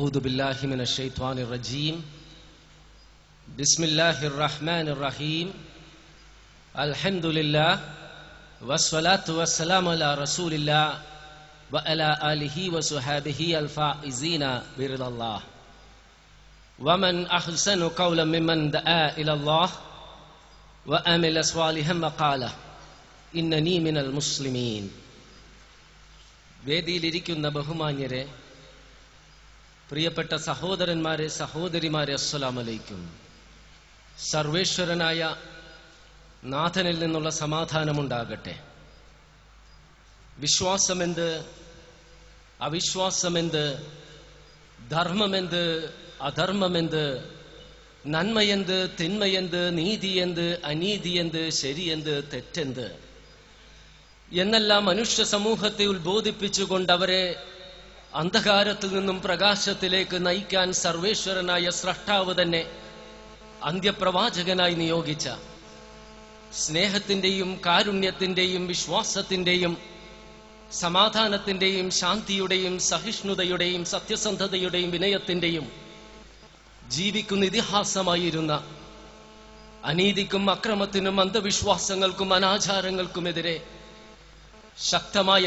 أعوذ بالله من الشيطان الرجيم بسم الله الرحمن الرحيم الحمد لله والصلاة والسلام على رسول الله وعلى آله وصحبه الفائزين برضا الله ومن أحسن قولا ممن دعا إلى الله وعمل صالحا وقال إنني من المسلمين. വേദിയിലിരിക്കുന്ന ബഹുമാന്യരെ, പ്രിയപ്പെട്ട സഹോദരന്മാരെ, സഹോദരിമാരെ, അസ്സലാമു അലൈക്കും. സർവേശ്വരനായ നാഥനിൽ നിന്നുള്ള സമാധാനമുണ്ടാകട്ടെ. വിശ്വാസമെന്ത്, അവിശ്വാസമെന്ത്, ധർമ്മമെന്ത്, അധർമ്മമെന്ത്, നന്മയെന്ത്, തിന്മയെന്ത്, നീതിയെന്ത്, അനീതിയെന്ത്, ശരിയെന്ത്, തെറ്റെന്ത് എന്നെല്ലാം മനുഷ്യ സമൂഹത്തെ ഉത്ബോധിപ്പിച്ചുകൊണ്ട് അവരെ അന്ധകാരത്തിൽ നിന്നും പ്രകാശത്തിലേക്ക് നയിക്കാൻ സർവേശ്വരനായ സ്രഷ്ടാവ് തന്നെ അന്ത്യപ്രവാചകനായി നിയോഗിച്ച സ്നേഹത്തിന്റെയും കാരുണ്യത്തിന്റെയും വിശ്വാസത്തിന്റെയും സമാധാനത്തിന്റെയും ശാന്തിയുടെയും സഹിഷ്ണുതയുടെയും സത്യസന്ധതയുടെയും വിനയത്തിന്റെയും ജീവിക്കുന്ന ഇതിഹാസമായിരുന്ന അനീതിക്കും അക്രമത്തിനും അന്ധവിശ്വാസങ്ങൾക്കും അനാചാരങ്ങൾക്കുമെതിരെ ശക്തമായ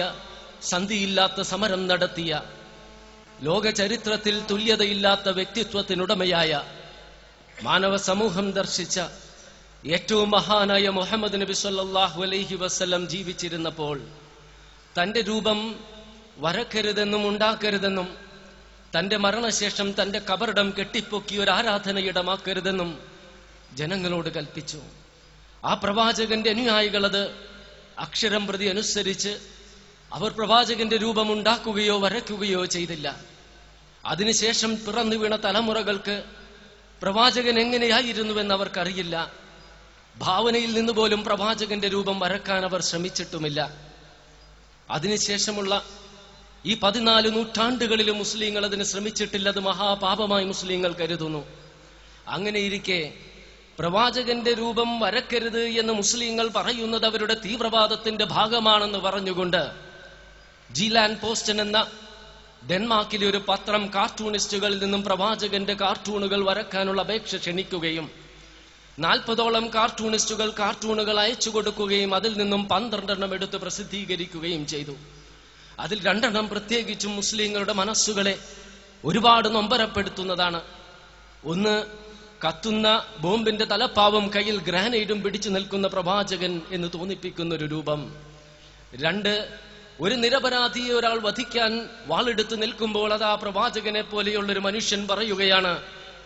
സന്ധിയില്ലാത്ത സമരം നടത്തിയ ലോക ചരിത്രത്തിൽ തുല്യതയില്ലാത്ത വ്യക്തിത്വത്തിനുടമയായ മാനവ സമൂഹം ദർശിച്ച ഏറ്റവും മഹാനായ മുഹമ്മദ് നബി സല്ലല്ലാഹു അലൈഹി വസല്ലം ജീവിച്ചിരുന്നപ്പോൾ തന്റെ രൂപം വരക്കരുതെന്നും ഉണ്ടാക്കരുതെന്നും തന്റെ മരണശേഷം തന്റെ കബറിടം കെട്ടിപ്പൊക്കി ഒരു ആരാധനയിടമാക്കരുതെന്നും ജനങ്ങളോട് കൽപ്പിച്ചു. ആ പ്രവാചകന്റെ അനുയായികൾ അത് അക്ഷരം പ്രതി അനുസരിച്ച് അവർ പ്രവാചകന്റെ രൂപം ഉണ്ടാക്കുകയോ വരയ്ക്കുകയോ ചെയ്തില്ല. അതിനുശേഷം പിറന്നു വീണ തലമുറകൾക്ക് പ്രവാചകൻ എങ്ങനെയായിരുന്നുവെന്ന് അവർക്കറിയില്ല. ഭാവനയിൽ നിന്ന് പോലും പ്രവാചകന്റെ രൂപം വരക്കാൻ അവർ ശ്രമിച്ചിട്ടുമില്ല. അതിനുശേഷമുള്ള ഈ 14 നൂറ്റാണ്ടുകളിലും മുസ്ലിങ്ങൾ അതിന് ശ്രമിച്ചിട്ടില്ല. അത് മഹാപാപമായി മുസ്ലിങ്ങൾ കരുതുന്നു. അങ്ങനെയിരിക്കെ പ്രവാചകന്റെ രൂപം വരക്കരുത് എന്ന് മുസ്ലിങ്ങൾ പറയുന്നത് അവരുടെ തീവ്രവാദത്തിന്റെ ഭാഗമാണെന്ന് പറഞ്ഞുകൊണ്ട് ജീലാൻ പോസ്റ്റൻ എന്ന ഡെൻമാർക്കിലെ ഒരു പത്രം കാർട്ടൂണിസ്റ്റുകളിൽ നിന്നും പ്രവാചകന്റെ കാർട്ടൂണുകൾ വരക്കാനുള്ള അപേക്ഷ ക്ഷണിക്കുകയും 40ഓളം കാർട്ടൂണിസ്റ്റുകൾ കാർട്ടൂണുകൾ അയച്ചു കൊടുക്കുകയും അതിൽ നിന്നും 12 എടുത്ത് പ്രസിദ്ധീകരിക്കുകയും ചെയ്തു. അതിൽ 2 പ്രത്യേകിച്ചും മുസ്ലിങ്ങളുടെ മനസ്സുകളെ ഒരുപാട് നൊമ്പരപ്പെടുത്തുന്നതാണ്. ഒന്ന്, കത്തുന്ന ബോംബിന്റെ തലപ്പാവും കയ്യിൽ ഗ്രാനൈഡും പിടിച്ചു നിൽക്കുന്ന പ്രവാചകൻ എന്ന് തോന്നിപ്പിക്കുന്ന ഒരു രൂപം. 2, ഒരു നിരപരാധിയെ ഒരാൾ വധിക്കാൻ വാളെടുത്ത് നിൽക്കുമ്പോൾ അത് ആ പ്രവാചകനെ പോലെയുള്ളൊരു മനുഷ്യൻ പറയുകയാണ്,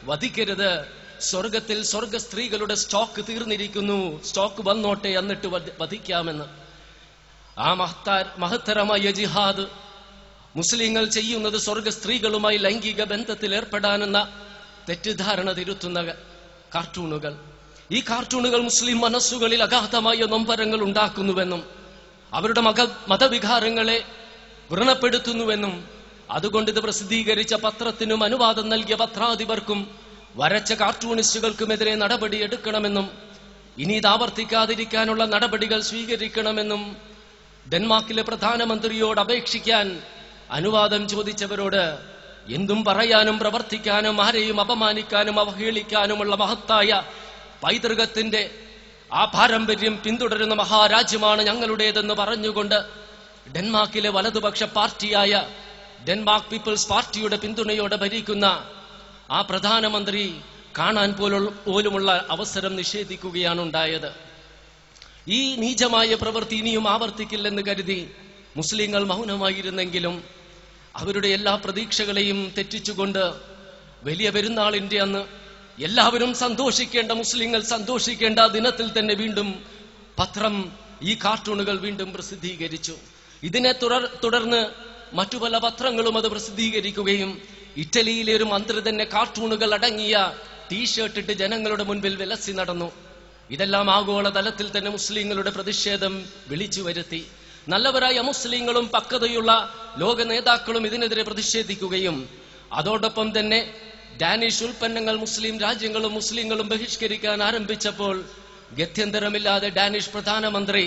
വധിക്കരുത്, സ്വർഗത്തിൽ സ്വർഗ സ്ത്രീകളുടെ സ്റ്റോക്ക് തീർന്നിരിക്കുന്നു, സ്റ്റോക്ക് വന്നോട്ടെ, എന്നിട്ട് വധിക്കാമെന്ന്. ആ മഹത്തരമായ ജിഹാദ് മുസ്ലിങ്ങൾ ചെയ്യുന്നത് സ്വർഗ സ്ത്രീകളുമായി ലൈംഗിക ബന്ധത്തിൽ ഏർപ്പെടാനെന്ന തെറ്റിദ്ധാരണ തിരുത്തുന്ന കാർട്ടൂണുകൾ. ഈ കാർട്ടൂണുകൾ മുസ്ലിം മനസ്സുകളിൽ അഗാധമായ നൊമ്പരങ്ങൾ ഉണ്ടാക്കുന്നുവെന്നും അവരുടെ മതവികാരങ്ങളെ വ്രണപ്പെടുത്തുന്നുവെന്നും അതുകൊണ്ട് ഇത് പ്രസിദ്ധീകരിച്ച പത്രത്തിനും അനുവാദം നൽകിയ പത്രാധിപർക്കും വരച്ച കാർട്ടൂണിസ്റ്റുകൾക്കുമെതിരെ നടപടി എടുക്കണമെന്നും ഇനി ഇത് ആവർത്തിക്കാതിരിക്കാനുള്ള നടപടികൾ സ്വീകരിക്കണമെന്നും ഡെൻമാർക്കിലെ പ്രധാനമന്ത്രിയോട് അപേക്ഷിക്കാൻ അനുവാദം ചോദിച്ചവരോട് എന്തും പറയാനും പ്രവർത്തിക്കാനും ആരെയും അപമാനിക്കാനും അവഹേളിക്കാനുമുള്ള മഹത്തായ പൈതൃകത്തിന്റെ ആ പാരമ്പര്യം പിന്തുടരുന്ന മഹാരാജ്യമാണ് ഞങ്ങളുടേതെന്ന് പറഞ്ഞുകൊണ്ട് ഡെൻമാർക്കിലെ വലതുപക്ഷ പാർട്ടിയായ ഡെൻമാർക്ക് പീപ്പിൾസ് പാർട്ടിയുടെ പിന്തുണയോടെ ഭരിക്കുന്ന ആ പ്രധാനമന്ത്രി കാണാൻ പോലുമുള്ള അവസരം നിഷേധിക്കുകയാണ് ഉണ്ടായത്. ഈ നീചമായ പ്രവൃത്തി ഇനിയും ആവർത്തിക്കില്ലെന്ന് കരുതി മുസ്ലിങ്ങൾ മൗനമായിരുന്നെങ്കിലും അവരുടെ എല്ലാ പ്രതീക്ഷകളെയും തെറ്റിച്ചുകൊണ്ട് വലിയ പെരുന്നാളിന്റെ അന്ന് എല്ലാവരും സന്തോഷിക്കേണ്ട, മുസ്ലിങ്ങൾ സന്തോഷിക്കേണ്ട ദിനത്തിൽ തന്നെ വീണ്ടും പത്രം ഈ കാർട്ടൂണുകൾ വീണ്ടും പ്രസിദ്ധീകരിച്ചു. ഇതിനെ തുടർന്ന് മറ്റു പല പത്രങ്ങളും അത് പ്രസിദ്ധീകരിക്കുകയും ഇറ്റലിയിലെ ഒരു മന്ത്രി തന്നെ കാർട്ടൂണുകൾ അടങ്ങിയ ടീഷർട്ട് ഇട്ട് ജനങ്ങളുടെ മുൻപിൽ വിലസി നടന്നു. ഇതെല്ലാം ആഗോള തലത്തിൽ തന്നെ മുസ്ലിങ്ങളുടെ പ്രതിഷേധം വിളിച്ചു വരുത്തി. നല്ലവരായ മുസ്ലിങ്ങളും പക്വതയുള്ള ലോക നേതാക്കളും ഇതിനെതിരെ പ്രതിഷേധിക്കുകയും അതോടൊപ്പം തന്നെ ഡാനിഷ് ഉൽപ്പന്നങ്ങൾ മുസ്ലിം രാജ്യങ്ങളും മുസ്ലിങ്ങളും ബഹിഷ്കരിക്കാൻ ആരംഭിച്ചപ്പോൾ ഗത്യന്തരമില്ലാതെ ഡാനിഷ് പ്രധാനമന്ത്രി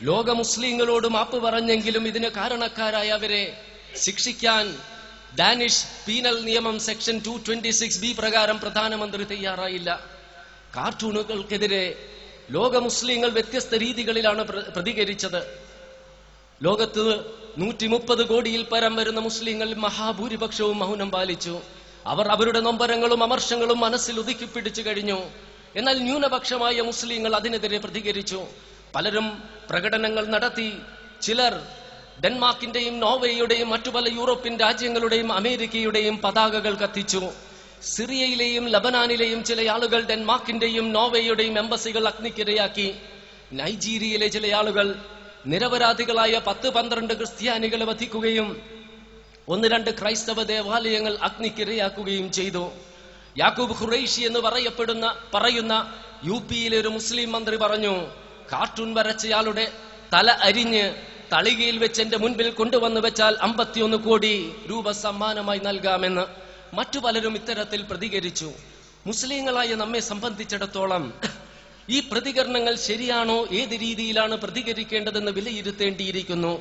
ലോക മുസ്ലിങ്ങളോട് മാപ്പ് പറഞ്ഞെങ്കിലും ഇതിന് കാരണക്കാരായ അവരെ ശിക്ഷിക്കാൻ ഡാനിഷ് പീനൽ നിയമം സെക്ഷൻ 226B പ്രകാരം പ്രധാനമന്ത്രി തയ്യാറായില്ല. കാർട്ടൂണുകൾക്കെതിരെ ലോക മുസ്ലിങ്ങൾ വ്യത്യസ്ത രീതികളിലാണ് പ്രതികരിച്ചത്. ലോകത്ത് 130 കോടിയിൽ പരം വരുന്ന മുസ്ലിങ്ങൾ മഹാഭൂരിപക്ഷവും മൗനം പാലിച്ചു. അവർ അവരുടെ നൊമ്പരങ്ങളും അമർഷങ്ങളും മനസ്സിൽ ഒതുക്കിപ്പിടിച്ചു കഴിഞ്ഞു. എന്നാൽ ന്യൂനപക്ഷമായ മുസ്ലിങ്ങൾ അതിനെതിരെ പ്രതികരിച്ചു. പലരും പ്രകടനങ്ങൾ നടത്തി. ചിലർ ഡെൻമാർക്കിന്റെയും നോർവേയുടെയും മറ്റു പല യൂറോപ്യൻ രാജ്യങ്ങളുടെയും അമേരിക്കയുടെയും പതാകകൾ കത്തിച്ചു. സിറിയയിലെയും ലബനാനിലെയും ചില ആളുകൾ ഡെൻമാർക്കിന്റെയും നോർവേയുടെയും എംബസികൾ അഗ്നിക്കിരയാക്കി. നൈജീരിയയിലെ ചില ആളുകൾ നിരപരാധികളായ 10-12 ക്രിസ്ത്യാനികളെ വധിക്കുകയും 1-2 ക്രൈസ്തവ ദേവാലയങ്ങൾ അഗ്നിക്കിരയാക്കുകയും ചെയ്തു. യാക്കൂബ് ഖുറൈഷി എന്ന് പറയുന്ന UP-യിലെ ഒരു മുസ്ലിം മന്ത്രി പറഞ്ഞു, കാർട്ടൂൺ വരച്ചയാളുടെ തല അരിഞ്ഞ് തളികയിൽ വെച്ച് എന്റെ മുൻപിൽ കൊണ്ടുവന്ന് വെച്ചാൽ 51 കോടി രൂപ സമ്മാനമായി നൽകാമെന്ന്. മറ്റു പലരും ഇത്തരത്തിൽ പ്രതികരിച്ചു. മുസ്ലിങ്ങളായ നമ്മെ സംബന്ധിച്ചിടത്തോളം ഈ പ്രതികരണങ്ങൾ ശരിയാണോ, ഏത് രീതിയിലാണ് പ്രതികരിക്കേണ്ടതെന്ന് വിലയിരുത്തേണ്ടിയിരിക്കുന്നു.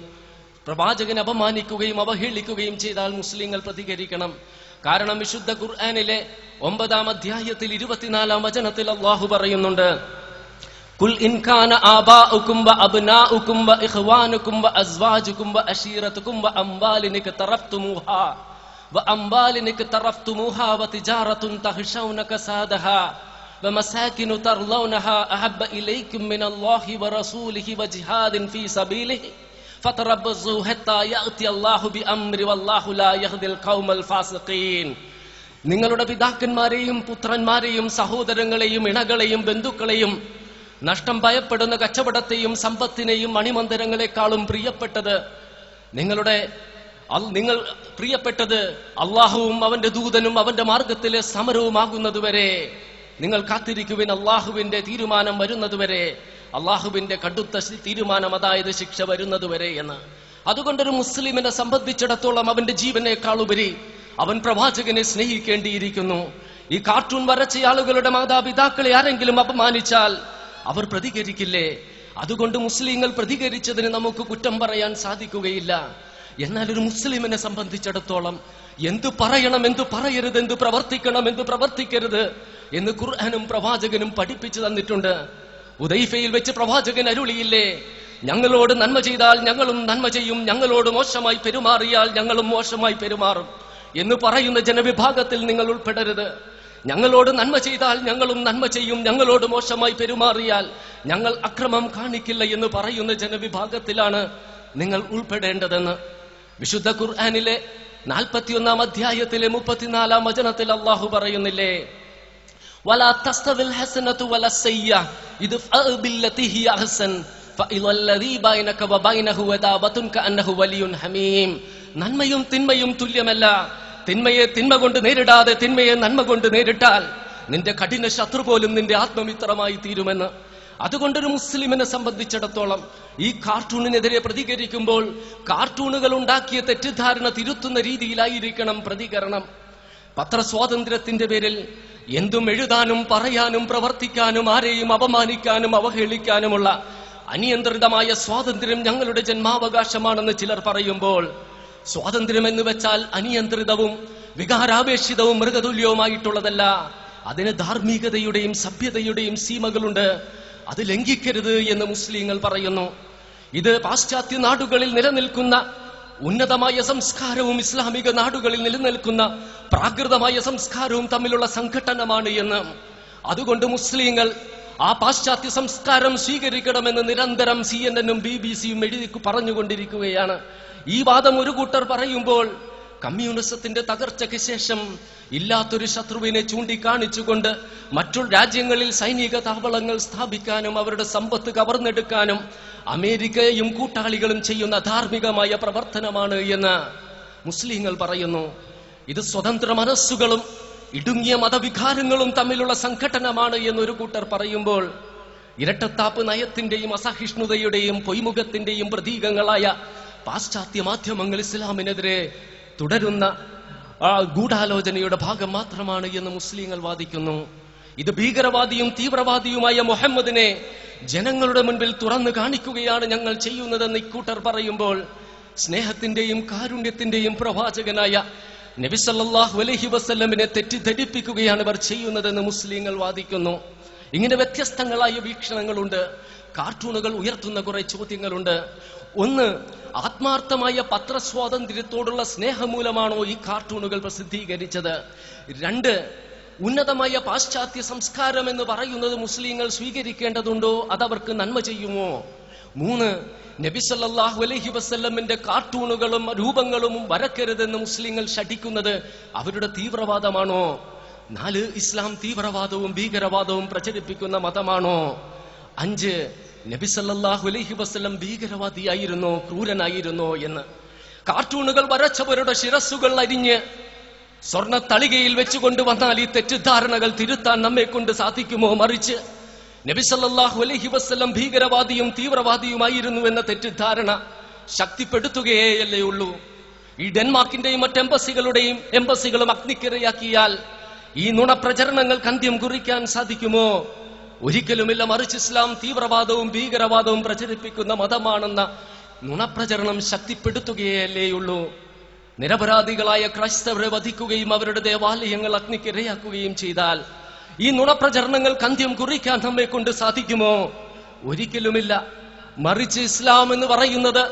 പ്രവാചകനെ അപമാനിക്കുകയും അവഹേളിക്കുകയും ചെയ്താൽ മുസ്ലിങ്ങൾ പ്രതികരിക്കണം. കാരണം വിശുദ്ധ ഖുർആനിലെ 9-ാം അധ്യായത്തിൽ 24-ാം വചനത്തിൽ അല്ലാഹു പറയുന്നുണ്ട്, ഖുൽ ഇൻ കാന ആബാഉകും വ അബ്നാഉകും വ ഇഖ്വാനുകും വ അസ്വാജുകും വ അശീറതുകും വ അംവാലിൻ ഇക്തറഫ്തുമൂഹാ വ തിജാറത്തുൻ തഖ്ശൗന കസാദഹാ വ മസാകിനു തർലൗനഹാ അഹബ്ബ ഇലൈക്കും മിനല്ലാഹി വ റസൂലിഹി വ ജിഹാദിൻ ഫീ സബീലിഹി ഫതറബ്ബസൂ ഹത്താ യഅതി അല്ലാഹു ബിഅംരി വല്ലാഹു ലാ യഹ്ദിൽ ഖൗമൽ ഫാസിഖീൻ. നിങ്ങളുടെ പിതാക്കന്മാരെയും പുത്രന്മാരെയും സഹോദരങ്ങളെയും ഇണകളെയും ബന്ധുക്കളെയും നഷ്ടം ഭയപ്പെടുന്ന കച്ചവടത്തെയും സമ്പത്തിനെയും മണിമന്ദിരങ്ങളെക്കാളും പ്രിയപ്പെട്ടത് നിങ്ങൾ പ്രിയപ്പെട്ടത് അള്ളാഹുവും അവന്റെ ദൂതനും അവന്റെ മാർഗത്തിലെ സമരവുമാകുന്നതുവരെ നിങ്ങൾ കാത്തിരിക്കുവിൻ. അള്ളാഹുവിന്റെ തീരുമാനം വരുന്നതുവരെ, അള്ളാഹുവിന്റെ കടുത്ത തീരുമാനം, അതായത് ശിക്ഷ വരുന്നതുവരെ എന്ന്. അതുകൊണ്ടൊരു മുസ്ലിമിനെ സംബന്ധിച്ചിടത്തോളം അവന്റെ ജീവനേക്കാളുപരി അവൻ പ്രവാചകനെ സ്നേഹിക്കേണ്ടിയിരിക്കുന്നു. ഈ കാർട്ടൂൺ വരച്ച ആളുകളുടെ മാതാപിതാക്കളെ ആരെങ്കിലും അപമാനിച്ചാൽ അവർ പ്രതികരിക്കില്ലേ? അതുകൊണ്ട് മുസ്ലിങ്ങൾ പ്രതികരിച്ചതിന് നമുക്ക് കുറ്റം പറയാൻ സാധിക്കുകയില്ല. എന്നാൽ ഒരു മുസ്ലിമിനെ സംബന്ധിച്ചിടത്തോളം എന്തു പറയണം, എന്തു പറയരുത്, എന്തു പ്രവർത്തിക്കണം, എന്തു പ്രവർത്തിക്കരുത് എന്ന് ഖുർആനും പ്രവാചകനും പഠിപ്പിച്ചു തന്നിട്ടുണ്ട്. ഉദൈഫയിൽ വെച്ച് പ്രവാചകൻ അരുളിയില്ലേ, ഞങ്ങളോട് നന്മ ചെയ്താൽ ഞങ്ങളും നന്മ ചെയ്യും, ഞങ്ങളോട് മോശമായി പെരുമാറിയാൽ ഞങ്ങളും മോശമായി പെരുമാറും എന്ന് പറയുന്ന ജനവിഭാഗത്തിൽ നിങ്ങൾ ഉൾപ്പെടരുത്. ഞങ്ങളോട് നന്മ ചെയ്താൽ ഞങ്ങളും നന്മ ചെയ്യും, ഞങ്ങളോട് മോശമായി പെരുമാറിയാൽ ഞങ്ങൾ അക്രമം കാണിക്കില്ല എന്ന് പറയുന്ന ജനവിഭാഗത്തിലാണ് നിങ്ങൾ ഉൾപ്പെടേണ്ടതെന്ന് വിശുദ്ധ ഖുർആനിലെ 41-ാം അധ്യായത്തിലെ 34-ാം വചനത്തിൽ അല്ലാഹു പറയുന്നില്ലേ, വലാ തസ്തവിൽ ഹസനതു വല സയ്യ ഇദ്ഫഅ ബില്ലതി ഹിയ അഹ്സൻ ഫഇദല്ലദീ ബൈനക വബൈനഹു വദാബതുൻ കഅന്നഹു വലിയുൻ ഹമീം. നന്മയും തിന്മയും തുല്യമല്ല. തിന്മയെ തിന്മ കൊണ്ട് നേരിടാതെ തിന്മയെ നന്മ കൊണ്ട് നേരിട്ടാൽ നിന്റെ കഠിന ശത്രു പോലും നിന്റെ ആത്മമിത്രമായി തീരുമെന്ന്. അതുകൊണ്ടൊരു മുസ്ലിമിനെ സംബന്ധിച്ചിടത്തോളം ഈ കാർട്ടൂണിനെതിരെ പ്രതികരിക്കുമ്പോൾ കാർട്ടൂണുകൾ ഉണ്ടാക്കിയ തെറ്റിദ്ധാരണ തിരുത്തുന്ന രീതിയിലായിരിക്കണം പ്രതികരണം. പത്രസ്വാതന്ത്ര്യത്തിന്റെ പേരിൽ എന്തും എഴുതാനും പറയാനും പ്രവർത്തിക്കാനും ആരെയും അപമാനിക്കാനും അവഹേളിക്കാനുമുള്ള അനിയന്ത്രിതമായ സ്വാതന്ത്ര്യം ഞങ്ങളുടെ ജന്മാവകാശമാണെന്ന് ചിലർ പറയുമ്പോൾ, സ്വാതന്ത്ര്യം എന്ന് വെച്ചാൽ അനിയന്ത്രിതവും വികാരാവേശിതവും മൃഗതുല്യവുമായിട്ടുള്ളതല്ല. അതിന് ധാർമ്മികതയുടെയും സഭ്യതയുടെയും സീമകളുണ്ട്. അത് ലംഘിക്കരുത് എന്ന് മുസ്ലിങ്ങൾ പറയുന്നു. ഇത് പാശ്ചാത്യ നാടുകളിൽ നിലനിൽക്കുന്ന ഉന്നതമായ സംസ്കാരവും ഇസ്ലാമിക നാടുകളിൽ നിലനിൽക്കുന്ന പ്രാകൃതമായ സംസ്കാരവും തമ്മിലുള്ള സംഘട്ടനമാണ് എന്ന്. അതുകൊണ്ട് മുസ്ലിങ്ങൾ ആ പാശ്ചാത്യ സംസ്കാരം സ്വീകരിക്കണമെന്ന് നിരന്തരം CNN-ഉം BBC-യും എഴുതി പറഞ്ഞുകൊണ്ടിരിക്കുകയാണ്. ഈ വാദം ഒരു കൂട്ടർ പറയുമ്പോൾ കമ്മ്യൂണിസത്തിന്റെ തകർച്ചയ്ക്ക് ശേഷം ഇല്ലാത്തൊരു ശത്രുവിനെ ചൂണ്ടിക്കാണിച്ചുകൊണ്ട് മറ്റു രാജ്യങ്ങളിൽ സൈനിക താവളങ്ങൾ സ്ഥാപിക്കാനും അവരുടെ സമ്പത്ത് കവർന്നെടുക്കാനും അമേരിക്കയും കൂട്ടാളികളും ചെയ്യുന്ന ധാർമ്മികമായ പ്രവർത്തനമാണ് എന്ന് മുസ്ലിങ്ങൾ പറയുന്നു. ഇത് സ്വതന്ത്ര മനസ്സുകളും ഇടുങ്ങിയ മതവികാരങ്ങളും തമ്മിലുള്ള സംഘട്ടനമാണ് എന്നൊരു കൂട്ടർ പറയുമ്പോൾ, ഇരട്ടത്താപ്പ് നയത്തിന്റെയും അസഹിഷ്ണുതയുടെയും പൊയ്മുഖത്തിന്റെയും പ്രതീകങ്ങളായ പാശ്ചാത്യ മാധ്യമങ്ങൾ ഇസ്ലാമിനെതിരെ തുടരുന്ന ഗൂഢാലോചനയുടെ ഭാഗം മാത്രമാണ് എന്ന് മുസ്ലിങ്ങൾ വാദിക്കുന്നു. ഇത് ഭീകരവാദിയും തീവ്രവാദിയുമായ മുഹമ്മദിനെ ജനങ്ങളുടെ മുൻപിൽ തുറന്നു കാണിക്കുകയാണ് ഞങ്ങൾ ചെയ്യുന്നതെന്ന് ഇക്കൂട്ടർ പറയുമ്പോൾ, സ്നേഹത്തിന്റെയും കാരുണ്യത്തിന്റെയും പ്രവാചകനായ നബി സല്ലല്ലാഹു അലൈഹി വസല്ലമിനെ തെറ്റിദ്ധരിപ്പിക്കുകയാണ് ഇവർ ചെയ്യുന്നതെന്ന് മുസ്ലിങ്ങൾ വാദിക്കുന്നു. ഇങ്ങനെ വ്യത്യസ്തങ്ങളായ വീക്ഷണങ്ങളുണ്ട്. കാർട്ടൂണുകൾ ഉയർത്തുന്ന കുറെ ചോദ്യങ്ങളുണ്ട്. ഒന്ന്, ആത്മാർത്ഥമായ പത്രസ്വാതന്ത്ര്യത്തോടുള്ള സ്നേഹം മൂലമാണോ ഈ കാർട്ടൂണുകൾ പ്രസിദ്ധീകരിച്ചത്? രണ്ട്, ഉന്നതമായ പാശ്ചാത്യ സംസ്കാരം എന്ന് പറയുന്നത് മുസ്ലിങ്ങൾ സ്വീകരിക്കേണ്ടതുണ്ടോ, അതവർക്ക് നന്മ ചെയ്യുമോ? മൂന്ന്, നബി സല്ലല്ലാഹു അലൈഹി വസല്ലമിന്റെ കാർട്ടൂണുകളും രൂപങ്ങളും വരക്കരുതെന്ന് മുസ്ലിങ്ങൾ ശഠിക്കുന്നത് അവരുടെ തീവ്രവാദമാണോ? നാല്, ഇസ്ലാം തീവ്രവാദവും ഭീകരവാദവും പ്രചരിപ്പിക്കുന്ന മതമാണോ? അഞ്ച്, നബി സല്ലല്ലാഹു അലൈഹി വസല്ലം ഭീകരവാദിയായിരുന്നോ, ക്രൂരനായിരുന്നോ എന്ന്. കാർട്ടൂണുകൾ വരച്ചവരുടെ ശിരസ്സുകൾ അരിഞ്ഞ് സ്വർണ്ണ തളികയിൽ വെച്ചുകൊണ്ടുവന്നാൽ ഈ തെറ്റിദ്ധാരണകൾ തിരുത്താൻ നമ്മെ കൊണ്ട് സാധിക്കുമോ? മറിച്ച് നബി സല്ലല്ലാഹു അലൈഹി വസല്ലം ഭീകരവാദിയും തീവ്രവാദിയുമായിരുന്നു എന്ന തെറ്റിദ്ധാരണ ശക്തിപ്പെടുത്തുകയല്ലേ ഉള്ളൂ. ഈ ഡെൻമാർക്കിന്റെയും മറ്റ് എംബസികളും അഗ്നിക്കിരയാക്കിയാൽ ഈ നുണപ്രചരണങ്ങൾക്ക് അന്ത്യം കുറിക്കാൻ സാധിക്കുമോ? ഒരിക്കലുമില്ല. മറിച്ച് ഇസ്ലാം തീവ്രവാദവും ഭീകരവാദവും പ്രചരിപ്പിക്കുന്ന മതമാണെന്ന നുണപ്രചരണം ശക്തിപ്പെടുത്തുകയല്ലേയുള്ളൂ. നിരപരാധികളായ ക്രൈസ്തവരെ വധിക്കുകയും അവരുടെ ദേവാലയങ്ങൾ അഗ്നിക്കിരയാക്കുകയും ചെയ്താൽ ഈ നുണപ്രചരണങ്ങൾക്ക് അന്ത്യം കുറിക്കാൻ നമ്മെ കൊണ്ട് സാധിക്കുമോ? ഒരിക്കലുമില്ല. മറിച്ച് ഇസ്ലാം എന്ന് പറയുന്നത്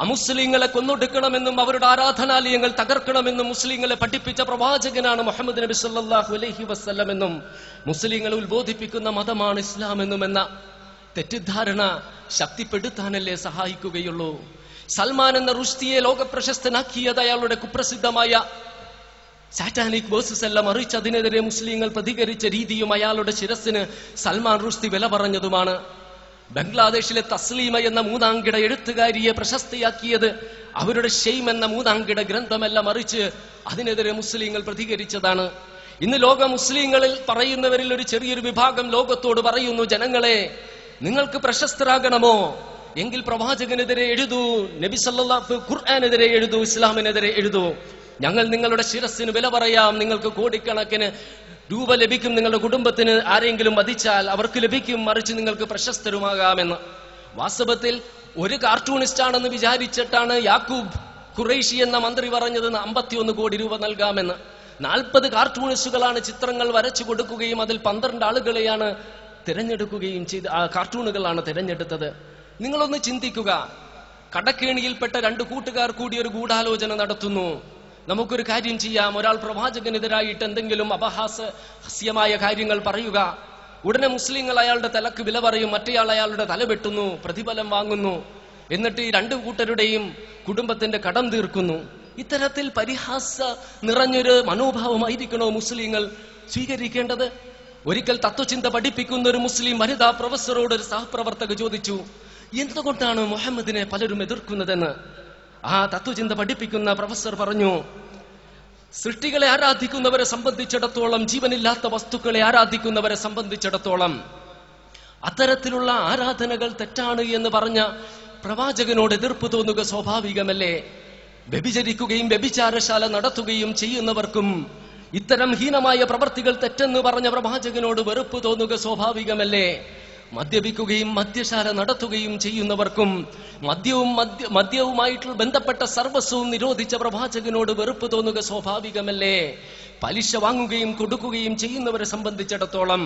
അമുസ്ലിങ്ങളെ കൊന്നൊടുക്കണമെന്നും അവരുടെ ആരാധനാലയങ്ങൾ തകർക്കണമെന്നും മുസ്ലിങ്ങളെ പഠിപ്പിച്ച പ്രവാചകനാണ് മുഹമ്മദ് നബി സല്ലല്ലാഹു അലൈഹി വസല്ലം എന്നും മുസ്ലിങ്ങളെ ഉത്ബോധിപ്പിക്കുന്ന മതമാണ് ഇസ്ലാം എന്നുമെന്ന തെറ്റിദ്ധാരണ ശക്തിപ്പെടുത്താനല്ലേ സഹായിക്കുകയുള്ളൂ. സൽമാൻ എന്ന റുഷ്ദിയെ ലോകപ്രശസ്തനാക്കിയത് അയാളുടെ കുപ്രസിദ്ധമായ സാറ്റാനിക് വേഴ്സസ് എല്ലാം മറിച്ച് അതിനെതിരെ മുസ്ലിങ്ങൾ പ്രതികരിച്ച രീതിയും അയാളുടെ ശിരസിന് സൽമാൻ റുഷ്ദി വില പറഞ്ഞതുമാണ്. ബംഗ്ലാദേശിലെ തസ്ലീമ എന്ന മൂന്നാംകിട എഴുത്തുകാരിയെ പ്രശസ്തിയാക്കിയത് അവരുടെ ഷെയ്ം എന്ന മൂന്നാംകിട ഗ്രന്ഥമല്ല, മറിച്ച് അതിനെതിരെ മുസ്ലിങ്ങൾ പ്രതികരിച്ചതാണ്. ഇന്ന് ലോക മുസ്ലിങ്ങളിൽ പറയുന്നവരിൽ ഒരു ചെറിയൊരു വിഭാഗം ലോകത്തോട് പറയുന്നു, ജനങ്ങളെ, നിങ്ങൾക്ക് പ്രശസ്തരാകണമോ എങ്കിൽ പ്രവാചകനെതിരെ എഴുതൂ, നബി സല്ലല്ലാഹു ഖുർആനെതിരെ എഴുതൂ, ഇസ്ലാമിനെതിരെ എഴുതൂ. ഞങ്ങൾ നിങ്ങളുടെ ശിരസിന് വില പറയാം, നിങ്ങൾക്ക് കോടിക്കണക്കിന് രൂപ ലഭിക്കും, നിങ്ങളുടെ കുടുംബത്തിന് ആരെങ്കിലും വധിച്ചാൽ അവർക്ക് ലഭിക്കും, മറിച്ച് നിങ്ങൾക്ക് പ്രശസ്തരുമാകാമെന്ന്. വാസ്തവത്തിൽ ഒരു കാർട്ടൂണിസ്റ്റ് ആണെന്ന് വിചാരിച്ചിട്ടാണ് യാക്കൂബ് ഖുറൈഷി എന്ന മന്ത്രി പറഞ്ഞത് 51 കോടി രൂപ നൽകാമെന്ന്. 40 കാർട്ടൂണിസ്റ്റുകളാണ് ചിത്രങ്ങൾ വരച്ചു കൊടുക്കുകയും അതിൽ 12 ആളുകളെയാണ് തിരഞ്ഞെടുക്കുകയും ചെയ്ത് കാർട്ടൂണുകളാണ് തിരഞ്ഞെടുത്തത്. നിങ്ങളൊന്ന് ചിന്തിക്കുക, കടക്കേണിയിൽപ്പെട്ട 2 കൂട്ടുകാർ കൂടി ഒരു ഗൂഢാലോചന നടത്തുന്നു. നമുക്കൊരു കാര്യം ചെയ്യാം, ഒരാൾ പ്രവാചകനെതിരായിട്ട് എന്തെങ്കിലും അപഹാസ്യമായ കാര്യങ്ങൾ പറയുക, ഉടനെ മുസ്ലിങ്ങൾ അയാളുടെ തലക്ക് വില പറയും, മറ്റേയാൾ അയാളുടെ തല വെട്ടുന്നു, പ്രതിഫലം വാങ്ങുന്നു, എന്നിട്ട് ഈ 2 കൂട്ടരുടെയും കുടുംബത്തിന്റെ കടം തീർക്കുന്നു. ഇത്തരത്തിൽ പരിഹാസ നിറഞ്ഞൊരു മനോഭാവമായിരിക്കണോ മുസ്ലിങ്ങൾ സ്വീകരിക്കേണ്ടത്? ഒരിക്കൽ തത്വചിന്ത പഠിപ്പിക്കുന്ന ഒരു മുസ്ലിം വനിതാ പ്രൊഫസറോട് ഒരു സഹപ്രവർത്തക ചോദിച്ചു, എന്തുകൊണ്ടാണ് മുഹമ്മദിനെ പലരും എതിർക്കുന്നതെന്ന്. ആ തത്വചിന്ത പഠിപ്പിക്കുന്ന പ്രൊഫസർ പറഞ്ഞു, സൃഷ്ടികളെ ആരാധിക്കുന്നവരെ സംബന്ധിച്ചിടത്തോളം, ജീവനില്ലാത്ത വസ്തുക്കളെ ആരാധിക്കുന്നവരെ സംബന്ധിച്ചിടത്തോളം അത്തരത്തിലുള്ള ആരാധനകൾ തെറ്റാണ് എന്ന് പറഞ്ഞ പ്രവാചകനോട് എതിർപ്പ് തോന്നുക സ്വാഭാവികമല്ലേ? വ്യഭിചരിക്കുകയും വ്യഭിചാരശാല നടത്തുകയും ചെയ്യുന്നവർക്കും ഇത്തരം ഹീനമായ പ്രവർത്തികൾ തെറ്റെന്ന് പറഞ്ഞ പ്രവാചകനോട് വെറുപ്പ് തോന്നുക സ്വാഭാവികമല്ലേ? മദ്യപിക്കുകയും മദ്യശാല നടത്തുകയും ചെയ്യുന്നവർക്കും മദ്യവുമായിട്ട് ബന്ധപ്പെട്ട സർവസ്വവും നിരോധിച്ച പ്രവാചകനോട് വെറുപ്പ് തോന്നുക സ്വാഭാവികമല്ലേ? പലിശ വാങ്ങുകയും കൊടുക്കുകയും ചെയ്യുന്നവരെ സംബന്ധിച്ചിടത്തോളം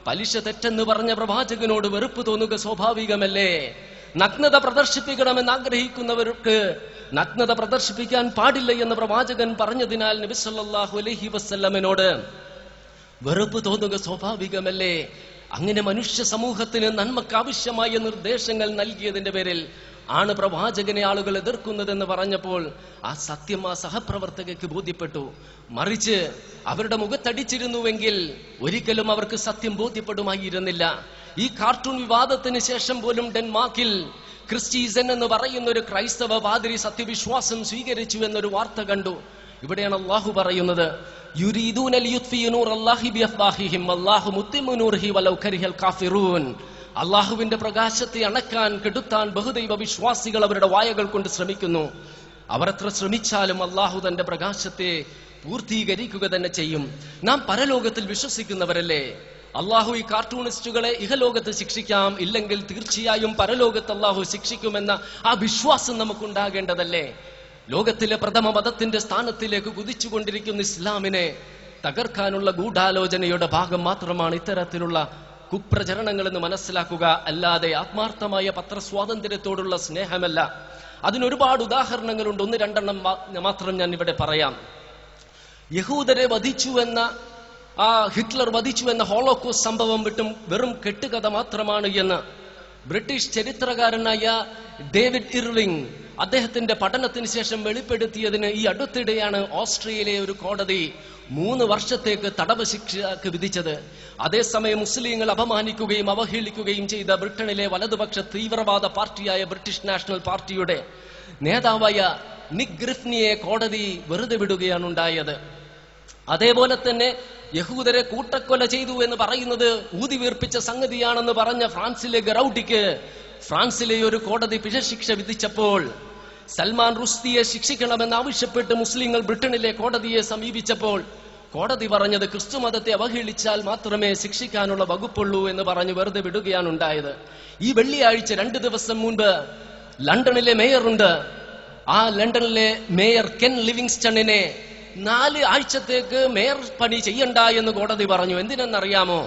പലിശ തെറ്റെന്ന് പറഞ്ഞ പ്രവാചകനോട് വെറുപ്പ് തോന്നുക സ്വാഭാവികമല്ലേ? നഗ്നത പ്രദർശിപ്പിക്കണമെന്ന് ആഗ്രഹിക്കുന്നവർക്ക് നഗ്നത പ്രദർശിപ്പിക്കാൻ പാടില്ല എന്ന് പ്രവാചകൻ പറഞ്ഞതിനാൽ നബി സല്ലല്ലാഹു അലൈഹി വസല്ലമയോട് വെറുപ്പ് തോന്നുക സ്വാഭാവികമല്ലേ? അങ്ങനെ മനുഷ്യ സമൂഹത്തിന് നന്മക്ക് ആവശ്യമായ നിർദ്ദേശങ്ങൾ നൽകിയതിന്റെ പേരിൽ ആണ് പ്രവാചകനെ ആളുകൾ എതിർക്കുന്നതെന്ന് പറഞ്ഞപ്പോൾ ആ സത്യം ആ സഹപ്രവർത്തകയ്ക്ക് ബോധ്യപ്പെട്ടു. മറിച്ച് അവരുടെ മുഖത്തടിച്ചിരുന്നുവെങ്കിൽ ഒരിക്കലും അവർക്ക് സത്യം ബോധ്യപ്പെടുമായിരുന്നില്ല. ഈ കാർട്ടൂൺ വിവാദത്തിന് ശേഷം പോലും ഡെൻമാർക്കിൽ ക്രിസ്റ്റീസൻ എന്ന് പറയുന്ന ഒരു ക്രൈസ്തവ പാതിരി സത്യവിശ്വാസം സ്വീകരിച്ചു എന്നൊരു വാർത്ത കണ്ടു. ഇവിടെയാണ് അള്ളാഹു പറയുന്നത്, യുരീദൂന ലിയുത്ഫിയു നൂറല്ലാഹി ബിഅഫ്വാഹിഹിം വല്ലാഹു മുത്തിമ്മു നൂറിഹി വലൗ കരിഹൽ കാഫിറൂൻ. അള്ളാഹുവിന്റെ പ്രകാശത്തെ അണക്കാൻ കെടുത്താൻ ബഹുദൈവ വിശ്വാസികൾ അവരുടെ വായകൾ കൊണ്ട് ശ്രമിക്കുന്നു. അവർ എത്ര ശ്രമിച്ചാലും അള്ളാഹു തന്റെ പ്രകാശത്തെ പൂർത്തീകരിക്കുക തന്നെ ചെയ്യും. നാം പരലോകത്തിൽ വിശ്വസിക്കുന്നവരല്ലേ? അള്ളാഹു ഈ കാർട്ടൂണിസ്റ്റുകളെ ഇഹലോകത്ത് ശിക്ഷിക്കാം, ഇല്ലെങ്കിൽ തീർച്ചയായും പരലോകത്ത് അള്ളാഹു ശിക്ഷിക്കുമെന്ന ആ വിശ്വാസം നമുക്കുണ്ടാകേണ്ടതല്ലേ? ലോകത്തിലെ പ്രഥമ മതത്തിന്റെ സ്ഥാനത്തിലേക്ക് കുതിച്ചുകൊണ്ടിരിക്കുന്ന ഇസ്ലാമിനെ തകർക്കാനുള്ള ഗൂഢാലോചനയുടെ ഭാഗം മാത്രമാണ് ഇത്തരത്തിലുള്ള കുപ്രചരണങ്ങൾ എന്ന് മനസ്സിലാക്കുക. അല്ലാതെ ആത്മാർത്ഥമായ പത്രസ്വാതന്ത്ര്യത്തോടുള്ള സ്നേഹമല്ല. അതിനൊരുപാട് ഉദാഹരണങ്ങളുണ്ട്. 1-2 മാത്രം ഞാൻ ഇവിടെ പറയാം. യഹൂദരെ വധിച്ചു എന്ന ഹിറ്റ്ലർ വധിച്ചു എന്ന ഹോളോകോസ്റ്റ് സംഭവം വെറും കെട്ടുകഥ മാത്രമാണ് എന്ന് ബ്രിട്ടീഷ് ചരിത്രകാരനായ ഡേവിഡ് ഇർവിംഗ് അദ്ദേഹത്തിന്റെ പഠനത്തിന് ശേഷം വെളിപ്പെടുത്തിയതിന് ഈ അടുത്തിടെയാണ് ഓസ്ട്രിയയിലെ ഒരു കോടതി 3 വർഷത്തേക്ക് തടവ് ശിക്ഷക്ക് വിധിച്ചത്. അതേസമയം മുസ്ലിങ്ങൾ അപമാനിക്കുകയും അവഹേളിക്കുകയും ചെയ്ത ബ്രിട്ടനിലെ വലതുപക്ഷ തീവ്രവാദ പാർട്ടിയായ ബ്രിട്ടീഷ് നാഷണൽ പാർട്ടിയുടെ നേതാവായ നിക് ഗ്രിഫ്നിയെ കോടതി വെറുതെ വിടുകയാണ് ഉണ്ടായത്. അതേപോലെ തന്നെ യഹൂദരെ കൂട്ടക്കൊല ചെയ്തു എന്ന് പറയുന്നത് ഊതിവീർപ്പിച്ച സംഗതിയാണെന്ന് പറഞ്ഞ ഫ്രാൻസിലെ ഗറൌട്ടിക്ക് ഫ്രാൻസിലെ ഒരു കോടതി പിഴശിക്ഷ വിധിച്ചപ്പോൾ സൽമാൻ റുഷ്ദിയെ ശിക്ഷിക്കണമെന്ന് ആവശ്യപ്പെട്ട് മുസ്ലിങ്ങൾ ബ്രിട്ടനിലെ കോടതിയെ സമീപിച്ചപ്പോൾ കോടതി പറഞ്ഞത് ക്രിസ്തുമതത്തെ അവഹേളിച്ചാൽ മാത്രമേ ശിക്ഷിക്കാനുള്ള വകുപ്പുള്ളൂ എന്ന് പറഞ്ഞ് വെറുതെ വിടുകയാണ് ഉണ്ടായത്. ഈ വെള്ളിയാഴ്ച 2 ദിവസം മുൻപ് ലണ്ടനിലെ മേയറുണ്ട്. ആ ലണ്ടനിലെ മേയർ കെൻ ലിവിങ്സ്റ്റണിനെ 4 ആഴ്ചത്തേക്ക് മേയർ പണി ചെയ്യണ്ട എന്ന് കോടതി പറഞ്ഞു. എന്തിനെന്നറിയാമോ?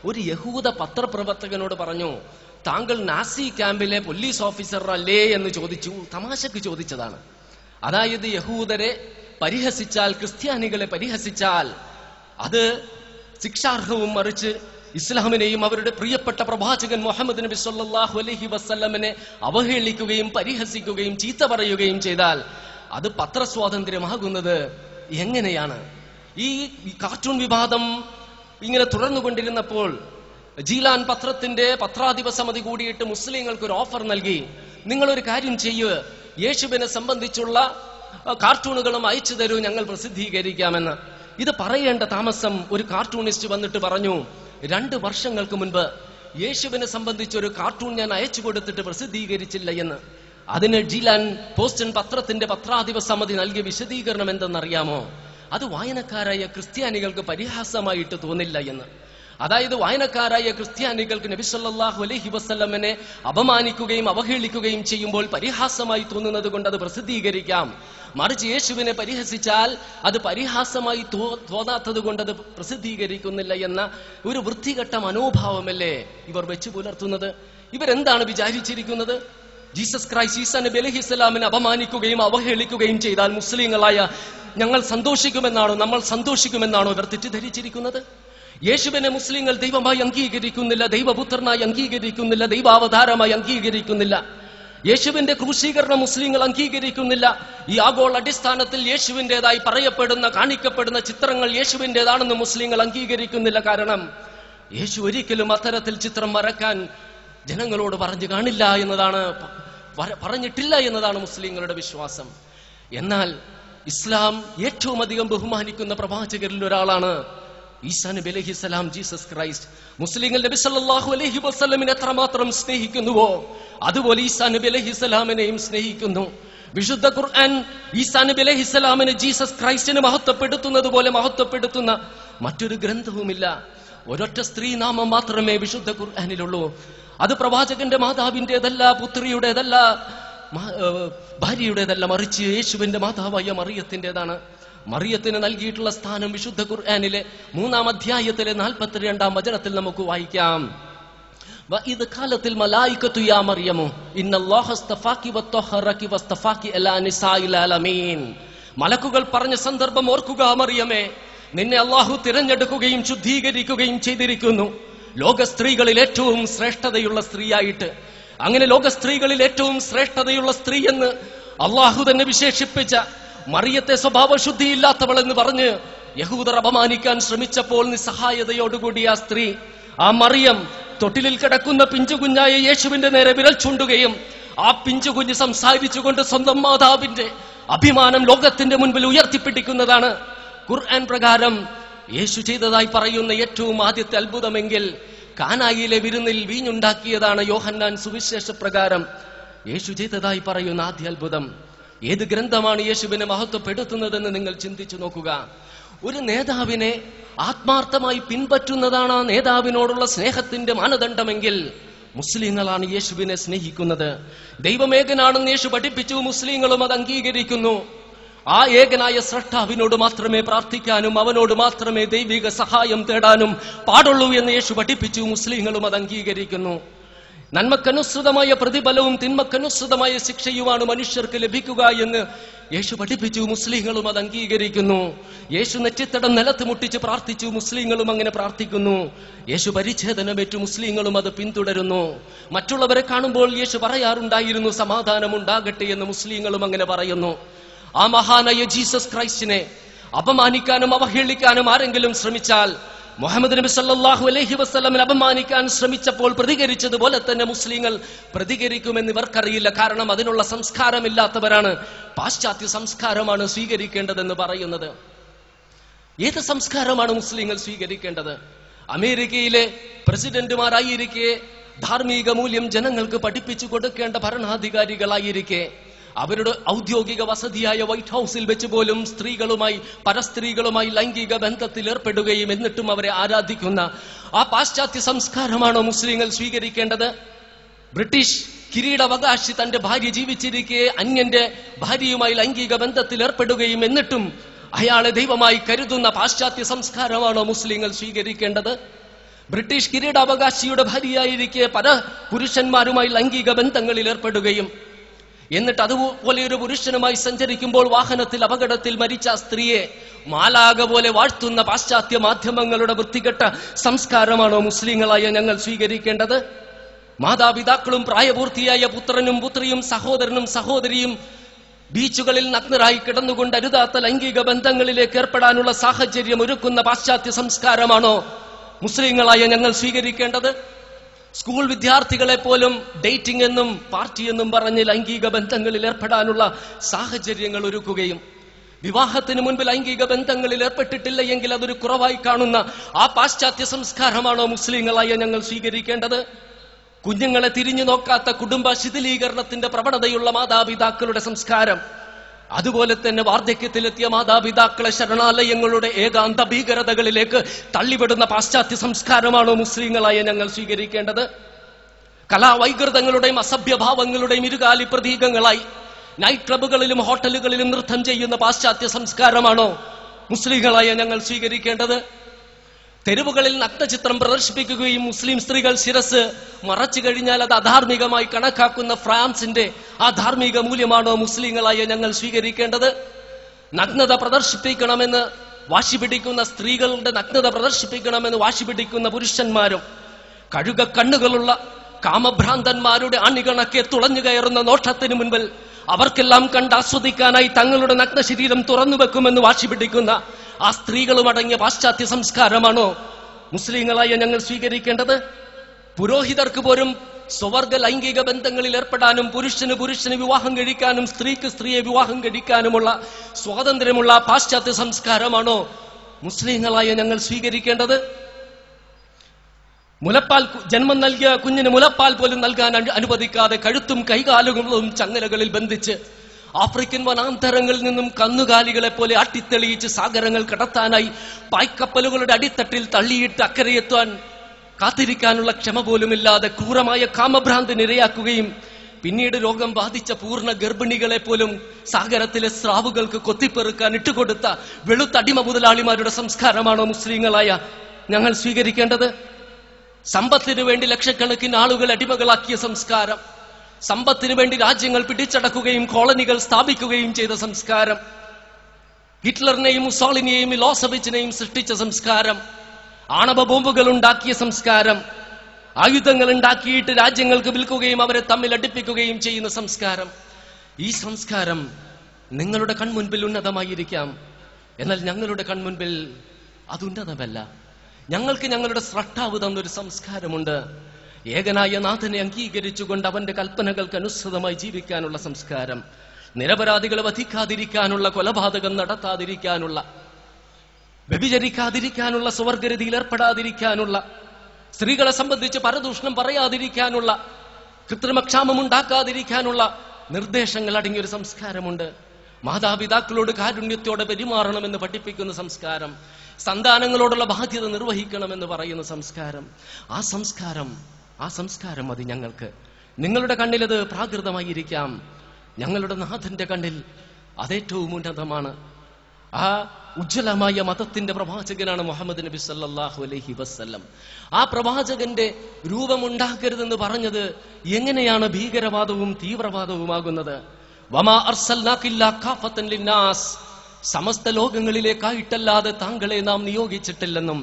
ഒരു യഹൂദ പത്രപ്രവർത്തകനോട് പറഞ്ഞു, താങ്കൾ നാസി ക്യാമ്പിലെ പോലീസ് ഓഫീസർ അല്ലേ എന്ന് ചോദിച്ചു. തമാശക്ക് ചോദിച്ചതാണ്. അതായത് യഹൂദരെ പരിഹസിച്ചാൽ, ക്രിസ്ത്യാനികളെ പരിഹസിച്ചാൽ അത് ശിക്ഷാർഹവും, മറിച്ച് ഇസ്ലാമിനെയും അവരുടെ പ്രിയപ്പെട്ട പ്രവാചകൻ മുഹമ്മദ് നബി സല്ലല്ലാഹു അലൈഹി വസല്ലമനെ അവഹേളിക്കുകയും പരിഹസിക്കുകയും ചീത്ത പറയുകയും ചെയ്താൽ അത് പത്രസ്വാതന്ത്ര്യമാകുന്നത് എങ്ങനെയാണ്? ഈ കാർട്ടൂൺ വിവാദം ഇങ്ങനെ തുടർന്നുകൊണ്ടിരുന്നപ്പോൾ ജീലാൻ പത്രത്തിന്റെ പത്രാധിപ സമിതി കൂടിയിട്ട് മുസ്ലിങ്ങൾക്ക് ഒരു ഓഫർ നൽകി. നിങ്ങളൊരു കാര്യം ചെയ്യൂ, യേശുവിനെ സംബന്ധിച്ചുള്ള കാർട്ടൂണുകളും അയച്ചു തരൂ, ഞങ്ങൾ പ്രസിദ്ധീകരിക്കാമെന്ന്. ഇത് പറയേണ്ട താമസം ഒരു കാർട്ടൂണിസ്റ്റ് വന്നിട്ട് പറഞ്ഞു, 2 വർഷങ്ങൾക്ക് മുൻപ് യേശുവിനെ സംബന്ധിച്ചൊരു കാർട്ടൂൺ ഞാൻ അയച്ചു കൊടുത്തിട്ട് പ്രസിദ്ധീകരിച്ചില്ല എന്ന്. അതിന് ജീലാൻ പോസ്റ്റൻ പത്രത്തിന്റെ പത്രാധിപ സമിതി നൽകിയ വിശദീകരണം എന്തെന്നറിയാമോ? അത് വായനക്കാരായ ക്രിസ്ത്യാനികൾക്ക് പരിഹാസമായിട്ട് തോന്നില്ല എന്ന്. അതായത് വായനക്കാരായ ക്രിസ്ത്യാനികൾക്ക് നബി സല്ലല്ലാഹു അലൈഹി വസല്ലമനെ അപമാനിക്കുകയും അവഹേളിക്കുകയും ചെയ്യുമ്പോൾ പരിഹാസമായി തോന്നുന്നത് കൊണ്ട് അത് പ്രസിദ്ധീകരിക്കാം. മറിച്ച് യേശുവിനെ പരിഹസിച്ചാൽ അത് പരിഹാസമായി തോന്നാത്തത് കൊണ്ട് അത് പ്രസിദ്ധീകരിക്കുന്നില്ല എന്ന ഒരു വൃത്തികെട്ട മനോഭാവമല്ലേ ഇവർ വെച്ചു പുലർത്തുന്നത്? ഇവരെന്താണ് വിചാരിച്ചിരിക്കുന്നത്? ജീസസ് ക്രൈസ്റ്റ് ഈസാ നബി അലൈഹിസ്സലാമിനെ അപമാനിക്കുകയും അവഹേളിക്കുകയും ചെയ്താൽ മുസ്ലിങ്ങളായ ഞങ്ങൾ സന്തോഷിക്കുമെന്നാണോ, നമ്മൾ സന്തോഷിക്കുമെന്നാണോ ഇവർ തെറ്റിദ്ധരിച്ചിരിക്കുന്നത്? യേശുവിനെ മുസ്ലിങ്ങൾ ദൈവമായി അംഗീകരിക്കുന്നില്ല, ദൈവപുത്രനായി അംഗീകരിക്കുന്നില്ല, ദൈവാവതാരമായി അംഗീകരിക്കുന്നില്ല. യേശുവിന്റെ ക്രൂശീകരണം മുസ്ലിങ്ങൾ അംഗീകരിക്കുന്നില്ല. ഈ ആഗോള അടിസ്ഥാനത്തിൽ യേശുവിൻ്റെതായി പറയപ്പെടുന്ന, കാണിക്കപ്പെടുന്ന ചിത്രങ്ങൾ യേശുവിൻ്റെതാണെന്ന് മുസ്ലിങ്ങൾ അംഗീകരിക്കുന്നില്ല. കാരണം യേശു ഒരിക്കലും അത്തരത്തിൽ ചിത്രം വരക്കാൻ ജനങ്ങളോട് പറഞ്ഞിട്ടില്ല എന്നതാണ് മുസ്ലിങ്ങളുടെ വിശ്വാസം. എന്നാൽ ഇസ്ലാം ഏറ്റവും അധികം ബഹുമാനിക്കുന്ന പ്രവാചകരിൽ ഒരാളാണ് ഈസാ നബി അലൈഹിസ്സലാം, ജീസസ് ക്രൈസ്റ്റ്. മുസ്ലിങ്ങൾ നബി സല്ലല്ലാഹു അലൈഹി വസല്ലമിനെ എത്രമാത്രം സ്നേഹിക്കുന്നുവോ അതുപോലെ ഈസാ നബി അലൈഹിസ്സലാമിനെയും സ്നേഹിക്കുന്നു. വിശുദ്ധ ഖുർആൻ ഈസാ നബി അലൈഹിസ്സലാമിനെ, ജീസസ് ക്രൈസ്റ്റിനെ മഹത്വപ്പെടുത്തുന്നത് പോലെ മഹത്വപ്പെടുത്തുന്ന മറ്റൊരു ഗ്രന്ഥവുമില്ല. ഒരൊറ്റ സ്ത്രീ നാമം മാത്രമേ വിശുദ്ധ ഖുർആനിലുള്ളൂ. അത് പ്രവാചകന്റെ മാതാവിൻ്റെതല്ല, പുത്രിയുടേതല്ല, ഭാര്യയുടേതല്ല, മറിച്ച് യേശുവിന്റെ മാതാവായ മറിയത്തിൻ്റെതാണ്. മറിയത്തിന് നൽകിയിട്ടുള്ള സ്ഥാനം വിശുദ്ധ ഖുർആനിലെ 3-ാം അധ്യായത്തിലെ 42-ാം വചനത്തിൽ നമുക്ക് വായിക്കാം. വഇദ് ഖാലത്തിൽ മലായികതു യാ മറിയമു ഇന്നല്ലാഹ അസ്തഫാകി വതഹറകി വസ്തഫാകി അലാ നിസാഇൽ ആലമീൻ. മലക്കുകൾ പറഞ്ഞ സന്ദർഭം ഓർക്കുക മറിയമേ, നിന്നെ അല്ലാഹു തിരഞ്ഞെടുക്കുകയും ശുദ്ധീകരിക്കുകയും ചെയ്തിരിക്കുന്നു ലോക സ്ത്രീകളിൽ ഏറ്റവും ശ്രേഷ്ഠതയുള്ള സ്ത്രീയായിട്ട്. അങ്ങനെ ലോക സ്ത്രീകളിൽ ഏറ്റവും ശ്രേഷ്ഠതയുള്ള സ്ത്രീ എന്ന് അല്ലാഹു തന്നെ വിശേഷിപ്പിച്ച മറിയത്തെ സ്വഭാവശുദ്ധിയില്ലാത്തവൾ എന്ന് പറഞ്ഞ് യഹൂദർ അപമാനിക്കാൻ ശ്രമിച്ചപ്പോൾ നിസ്സഹായതയോടുകൂടി ആ സ്ത്രീ, ആ മറിയം, തൊട്ടിലിൽ കിടക്കുന്ന പിഞ്ചുകുഞ്ഞായ യേശുവിന്റെ നേരെ വിരൽ ചൂണ്ടുകയും ആ പിഞ്ചുകുഞ്ഞ് സംസാരിച്ചുകൊണ്ട് സ്വന്തം മാതാവിന്റെ അഭിമാനം ലോകത്തിന്റെ മുൻപിൽ ഉയർത്തിപ്പിടിക്കുന്നതാണ് ഖുർആൻ പ്രകാരം യേശു ചെയ്തതായി പറയുന്ന ഏറ്റവും ആദ്യത്തെ അത്ഭുതമെങ്കിൽ കാനായിലെ വിരുന്നിൽ വീഞ്ഞുണ്ടാക്കിയതാണ് യോഹന്നാൻ സുവിശേഷ പ്രകാരം യേശു ചെയ്തതായി പറയുന്ന ആദ്യ അത്ഭുതം. ഏത് ഗ്രന്ഥമാണ് യേശുവിനെ മഹത്വപ്പെടുത്തുന്നതെന്ന് നിങ്ങൾ ചിന്തിച്ചു നോക്കുക. ഒരു നേതാവിനെ ആത്മാർത്ഥമായി പിൻപറ്റുന്നതാണ് ആ നേതാവിനോടുള്ള സ്നേഹത്തിന്റെ മാനദണ്ഡമെങ്കിൽ മുസ്ലിങ്ങളാണ് യേശുവിനെ സ്നേഹിക്കുന്നത്. ദൈവമേകനാണെന്ന് യേശു പഠിപ്പിച്ചു, മുസ്ലിങ്ങളും അത് അംഗീകരിക്കുന്നു. ആ ഏകനായ സ്രഷ്ടാവിനോട് മാത്രമേ പ്രാർത്ഥിക്കാനും അവനോട് മാത്രമേ ദൈവിക സഹായം തേടാനും പാടുള്ളൂ എന്ന് യേശു പഠിപ്പിച്ചു, മുസ്ലിങ്ങളും അത് അംഗീകരിക്കുന്നു. നന്മക്കനുസൃതമായ പ്രതിഫലവും തിന്മക്കനുസൃതമായ ശിക്ഷയുമാണ് മനുഷ്യർക്ക് ലഭിക്കുക എന്ന് യേശു പഠിപ്പിച്ചു, മുസ്ലിങ്ങളും അത് അംഗീകരിക്കുന്നു. യേശു നെറ്റിത്തടം നിലത്ത് മുട്ടിച്ച് പ്രാർത്ഥിച്ചു, മുസ്ലിങ്ങളും അങ്ങനെ പ്രാർത്ഥിക്കുന്നു. യേശു പരിച്ഛേദനമേറ്റു, മുസ്ലിങ്ങളും അത് പിന്തുടരുന്നു. മറ്റുള്ളവരെ കാണുമ്പോൾ യേശു പറയാറുണ്ടായിരുന്നു സമാധാനം ഉണ്ടാകട്ടെ എന്ന്, മുസ്ലിങ്ങളും അങ്ങനെ പറയുന്നു. ആ മഹാനായ ജീസസ് ക്രൈസ്റ്റിനെ അപമാനിക്കാനും അവഹേളിക്കാനും ആരെങ്കിലും ശ്രമിച്ചാൽ, മുഹമ്മദ് നബി സല്ലല്ലാഹു അലൈഹി വസല്ലമയെ അപമാനിക്കാൻ ശ്രമിച്ചപ്പോൾ പ്രതികരിച്ചതുപോലെ തന്നെ മുസ്ലിങ്ങൾ പ്രതികരിക്കുമെന്ന് ഇവർക്കറിയില്ല. കാരണം അതിനുള്ള സംസ്കാരമില്ലാത്തവരാണ്. പാശ്ചാത്യ സംസ്കാരമാണ് സ്വീകരിക്കേണ്ടതെന്ന് പറയുന്നത്. ഏത് സംസ്കാരമാണ് മുസ്ലിങ്ങൾ സ്വീകരിക്കേണ്ടത്? അമേരിക്കയിലെ പ്രസിഡന്റുമാരായിരിക്കെ ധാർമ്മിക മൂല്യം ജനങ്ങൾക്ക് പഠിപ്പിച്ചു കൊടുക്കേണ്ട ഭരണാധികാരികളായിരിക്കെ അവരുടെ ഔദ്യോഗിക വസതിയായ വൈറ്റ് ഹൗസിൽ വെച്ച് പോലും പരസ്ത്രീകളുമായി ലൈംഗിക ബന്ധത്തിൽ ഏർപ്പെടുകയും എന്നിട്ടും അവരെ ആരാധിക്കുന്ന ആ പാശ്ചാത്യ സംസ്കാരമാണോ മുസ്ലിങ്ങൾ സ്വീകരിക്കേണ്ടത്? ബ്രിട്ടീഷ് കിരീടാവകാശി തന്റെ ഭാര്യ ജീവിച്ചിരിക്കെ അന്യന്റെ ഭാര്യയുമായി ലൈംഗിക ബന്ധത്തിൽ ഏർപ്പെടുകയും എന്നിട്ടും അയാളെ ദൈവമായി കരുതുന്ന പാശ്ചാത്യ സംസ്കാരമാണോ മുസ്ലിങ്ങൾ സ്വീകരിക്കേണ്ടത്? ബ്രിട്ടീഷ് കിരീടാവകാശിയുടെ ഭാര്യയായിരിക്കെ പല പുരുഷന്മാരുമായി ലൈംഗിക ബന്ധങ്ങളിൽ ഏർപ്പെടുകയും എന്നിട്ട് അതുപോലെ ഒരു പുരുഷനുമായി സഞ്ചരിക്കുമ്പോൾ വാഹനത്തിൽ അപകടത്തിൽ മരിച്ച ആ സ്ത്രീയെ മാലാക പോലെ വാഴ്ത്തുന്ന പാശ്ചാത്യ മാധ്യമങ്ങളുടെ വൃത്തികെട്ട സംസ്കാരമാണോ മുസ്ലിങ്ങളായ ഞങ്ങൾ സ്വീകരിക്കേണ്ടത്? മാതാപിതാക്കളും പ്രായപൂർത്തിയായ പുത്രനും പുത്രിയും സഹോദരനും സഹോദരിയും ബീച്ചുകളിൽ നഗ്നരായി കിടന്നുകൊണ്ട് അരുതാത്ത ലൈംഗിക ബന്ധങ്ങളിലേക്ക് ഏർപ്പെടാനുള്ള സാഹചര്യം ഒരുക്കുന്ന പാശ്ചാത്യ സംസ്കാരമാണോ മുസ്ലിങ്ങളായ ഞങ്ങൾ സ്വീകരിക്കേണ്ടത്? സ്കൂൾ വിദ്യാർത്ഥികളെ പോലും ഡേറ്റിംഗ് എന്നും പാർട്ടി എന്നും പറഞ്ഞ് ലൈംഗിക ബന്ധങ്ങളിൽ ഏർപ്പെടാനുള്ള സാഹചര്യങ്ങൾ ഒരുക്കുകയും വിവാഹത്തിന് മുൻപ് ലൈംഗിക ബന്ധങ്ങളിൽ ഏർപ്പെട്ടിട്ടില്ല എങ്കിൽ അതൊരു കുറവായി കാണുന്ന ആ പാശ്ചാത്യ സംസ്കാരമാണോ മുസ്ലിങ്ങളായ ഞങ്ങൾ സ്വീകരിക്കേണ്ടത്? കുഞ്ഞുങ്ങളെ തിരിഞ്ഞു നോക്കാത്ത കുടുംബ ശിഥിലീകരണത്തിന്റെ പ്രവണതയുള്ള മാതാപിതാക്കളുടെ സംസ്കാരം, അതുപോലെ തന്നെ വാർദ്ധക്യത്തിലെത്തിയ മാതാപിതാക്കളെ ശരണാലയങ്ങളുടെ ഏകാന്ത ഭീകരതകളിലേക്ക് തള്ളിവിടുന്ന പാശ്ചാത്യ സംസ്കാരമാണോ മുസ്ലിങ്ങളായ ഞങ്ങൾ സ്വീകരിക്കേണ്ടത്? കലാവൈകൃതങ്ങളുടെയും അസഭ്യഭാവങ്ങളുടെയും ഇരുകാലി പ്രതീകങ്ങളായി നൈറ്റ് ക്ലബുകളിലും ഹോട്ടലുകളിലും നൃത്തം ചെയ്യുന്ന പാശ്ചാത്യ സംസ്കാരമാണോ മുസ്ലിങ്ങളായ ഞങ്ങൾ സ്വീകരിക്കേണ്ടത്? തെരുവുകളിൽ നഗ്നചിത്രം പ്രദർശിപ്പിക്കുകയും മുസ്ലിം സ്ത്രീകൾ ശിരസ് മറച്ചു കഴിഞ്ഞാൽ അത് അധാർമികമായി കണക്കാക്കുന്ന ഫ്രാൻസിന്റെ ആ ധാർമ്മിക മൂല്യമാണോ മുസ്ലിങ്ങളായ ഞങ്ങൾ സ്വീകരിക്കേണ്ടത്? നഗ്നത പ്രദർശിപ്പിക്കണമെന്ന് വാശിപിടിക്കുന്ന സ്ത്രീകളുടെ നഗ്നത പ്രദർശിപ്പിക്കണമെന്ന് വാശിപിടിക്കുന്ന പുരുഷന്മാരും കഴുക കണ്ണുകളുള്ള കാമഭ്രാന്തന്മാരുടെ അണികണക്കെ തുളഞ്ഞു കയറുന്ന നോട്ടത്തിന് മുൻപിൽ അവർക്കെല്ലാം കണ്ടാസ്വദിക്കാനായി തങ്ങളുടെ നഗ്ന ശരീരം തുറന്നു വെക്കുമെന്ന് വാശിപിടിക്കുന്ന ആ സ്ത്രീകളും അടങ്ങിയ പാശ്ചാത്യ സംസ്കാരമാണോ മുസ്ലിങ്ങളായ ഞങ്ങൾ സ്വീകരിക്കേണ്ടത്? പുരോഹിതർക്ക് പോലും സ്വവർഗ ലൈംഗിക ബന്ധങ്ങളിൽ ഏർപ്പെടാനും പുരുഷന് വിവാഹം കഴിക്കാനും സ്ത്രീക്ക് സ്ത്രീയെ വിവാഹം കഴിക്കാനുമുള്ള സ്വാതന്ത്ര്യമുള്ള പാശ്ചാത്യ സംസ്കാരമാണോ മുസ്ലിങ്ങളായ ഞങ്ങൾ സ്വീകരിക്കേണ്ടത്? മുലപ്പാൽ ജന്മം നൽകിയ കുഞ്ഞിന് മുലപ്പാൽ പോലും നൽകാൻ അനുവദിക്കാതെ കഴുത്തും കൈകാലുകളും ചങ്ങലകളിൽ ബന്ധിച്ച് ആഫ്രിക്കൻ വനാന്തരങ്ങളിൽ നിന്നും കന്നുകാലികളെ പോലെ അട്ടിത്തെളിയിച്ച് സാഗരങ്ങൾ കടത്താനായി പായ്ക്കപ്പലുകളുടെ അടിത്തട്ടിൽ തള്ളിയിട്ട് അക്കരയെത്താൻ കാത്തിരിക്കാനുള്ള ക്ഷമ പോലുമില്ലാതെ ക്രൂരമായ കാമഭ്രാന്തിന് ഇരയാക്കുകയും പിന്നീട് രോഗം ബാധിച്ച പൂർണ്ണ ഗർഭിണികളെ പോലും സാഗരത്തിലെ സ്രാവുകൾക്ക് കൊത്തിപ്പെറുക്കാൻ ഇട്ടുകൊടുത്ത വെളുത്തടിമ മുതലാളിമാരുടെ സംസ്കാരമാണോ മുസ്ലിങ്ങളായ ഞങ്ങൾ സ്വീകരിക്കേണ്ടത്? സമ്പത്തിനു വേണ്ടി ലക്ഷക്കണക്കിന് ആളുകൾ അടിമകളാക്കിയ സംസ്കാരം, സമ്പത്തിനു വേണ്ടി രാജ്യങ്ങൾ പിടിച്ചടക്കുകയും കോളനികൾ സ്ഥാപിക്കുകയും ചെയ്ത സംസ്കാരം, ഹിറ്റ്ലറിനെയും മുസോളിനിയെയും മിലോസെവിച്ചിനെയും സൃഷ്ടിച്ച സംസ്കാരം, ആണവ ബോംബുകൾ ഉണ്ടാക്കിയ സംസ്കാരം, ആയുധങ്ങൾ ഉണ്ടാക്കിയിട്ട് രാജ്യങ്ങൾക്ക് വിൽക്കുകയും അവരെ തമ്മിൽ അടുപ്പിക്കുകയും ചെയ്യുന്ന സംസ്കാരം. ഈ സംസ്കാരം നിങ്ങളുടെ കൺമുൻപിൽ ഉന്നതമായിരിക്കാം, എന്നാൽ ഞങ്ങളുടെ കൺമുൻപിൽ അത് ഉന്നതമല്ല. ഞങ്ങൾക്ക് ഞങ്ങളുടെ സ്രഷ്ടാവ് തന്നൊരു സംസ്കാരമുണ്ട്. ഏകനായ നാഥനെ അംഗീകരിച്ചുകൊണ്ട് അവന്റെ കൽപ്പനകൾക്ക് അനുസൃതമായി ജീവിക്കാനുള്ള സംസ്കാരം, നിരപരാധികളെ വധിക്കാതിരിക്കാനുള്ള, കൊലപാതകം നടത്താതിരിക്കാനുള്ള, വ്യഭിചരിക്കാതിരിക്കാനുള്ള, സ്വർഗരതിയിൽ ഏർപ്പെടാതിരിക്കാനുള്ള, സ്ത്രീകളെ സംബന്ധിച്ച് പരദൂഷണം പറയാതിരിക്കാനുള്ള, കൃത്രിമക്ഷാമം ഉണ്ടാക്കാതിരിക്കാനുള്ള നിർദ്ദേശങ്ങൾ അടങ്ങിയൊരു സംസ്കാരമുണ്ട്. മാതാപിതാക്കളോട് കാരുണ്യത്തോടെ പെരുമാറണമെന്ന് പഠിപ്പിക്കുന്ന സംസ്കാരം, സന്താനങ്ങളോടുള്ള ബാധ്യത നിർവഹിക്കണമെന്ന് പറയുന്ന സംസ്കാരം. ആ സംസ്കാരം ആ സംസ്കാരം മതി ഞങ്ങൾക്ക്. നിങ്ങളുടെ കണ്ണിലത് പ്രാകൃതമായിരിക്കാം, ഞങ്ങളുടെ നാഥന്റെ കണ്ണിൽ അതേറ്റവും ഉന്നതമാണ്. ആ ഉജ്ജ്വലമായ മതത്തിന്റെ പ്രവാചകനാണ് മുഹമ്മദ് നബി സല്ലല്ലാഹു അലൈഹി വസല്ലം. ആ പ്രവാചകന്റെ രൂപമുണ്ടാക്കരുതെന്ന് പറഞ്ഞത് എങ്ങനെയാണ് ഭീകരവാദവും തീവ്രവാദവുമാകുന്നത്? വമാ അർസൽനാകില്ലാ കാഫത്തൻ ലിന്നാസ്, സമസ്ത ലോകങ്ങളിലേക്കായിട്ടല്ലാതെ താങ്കളെ നാം നിയോഗിച്ചിട്ടില്ലെന്നും,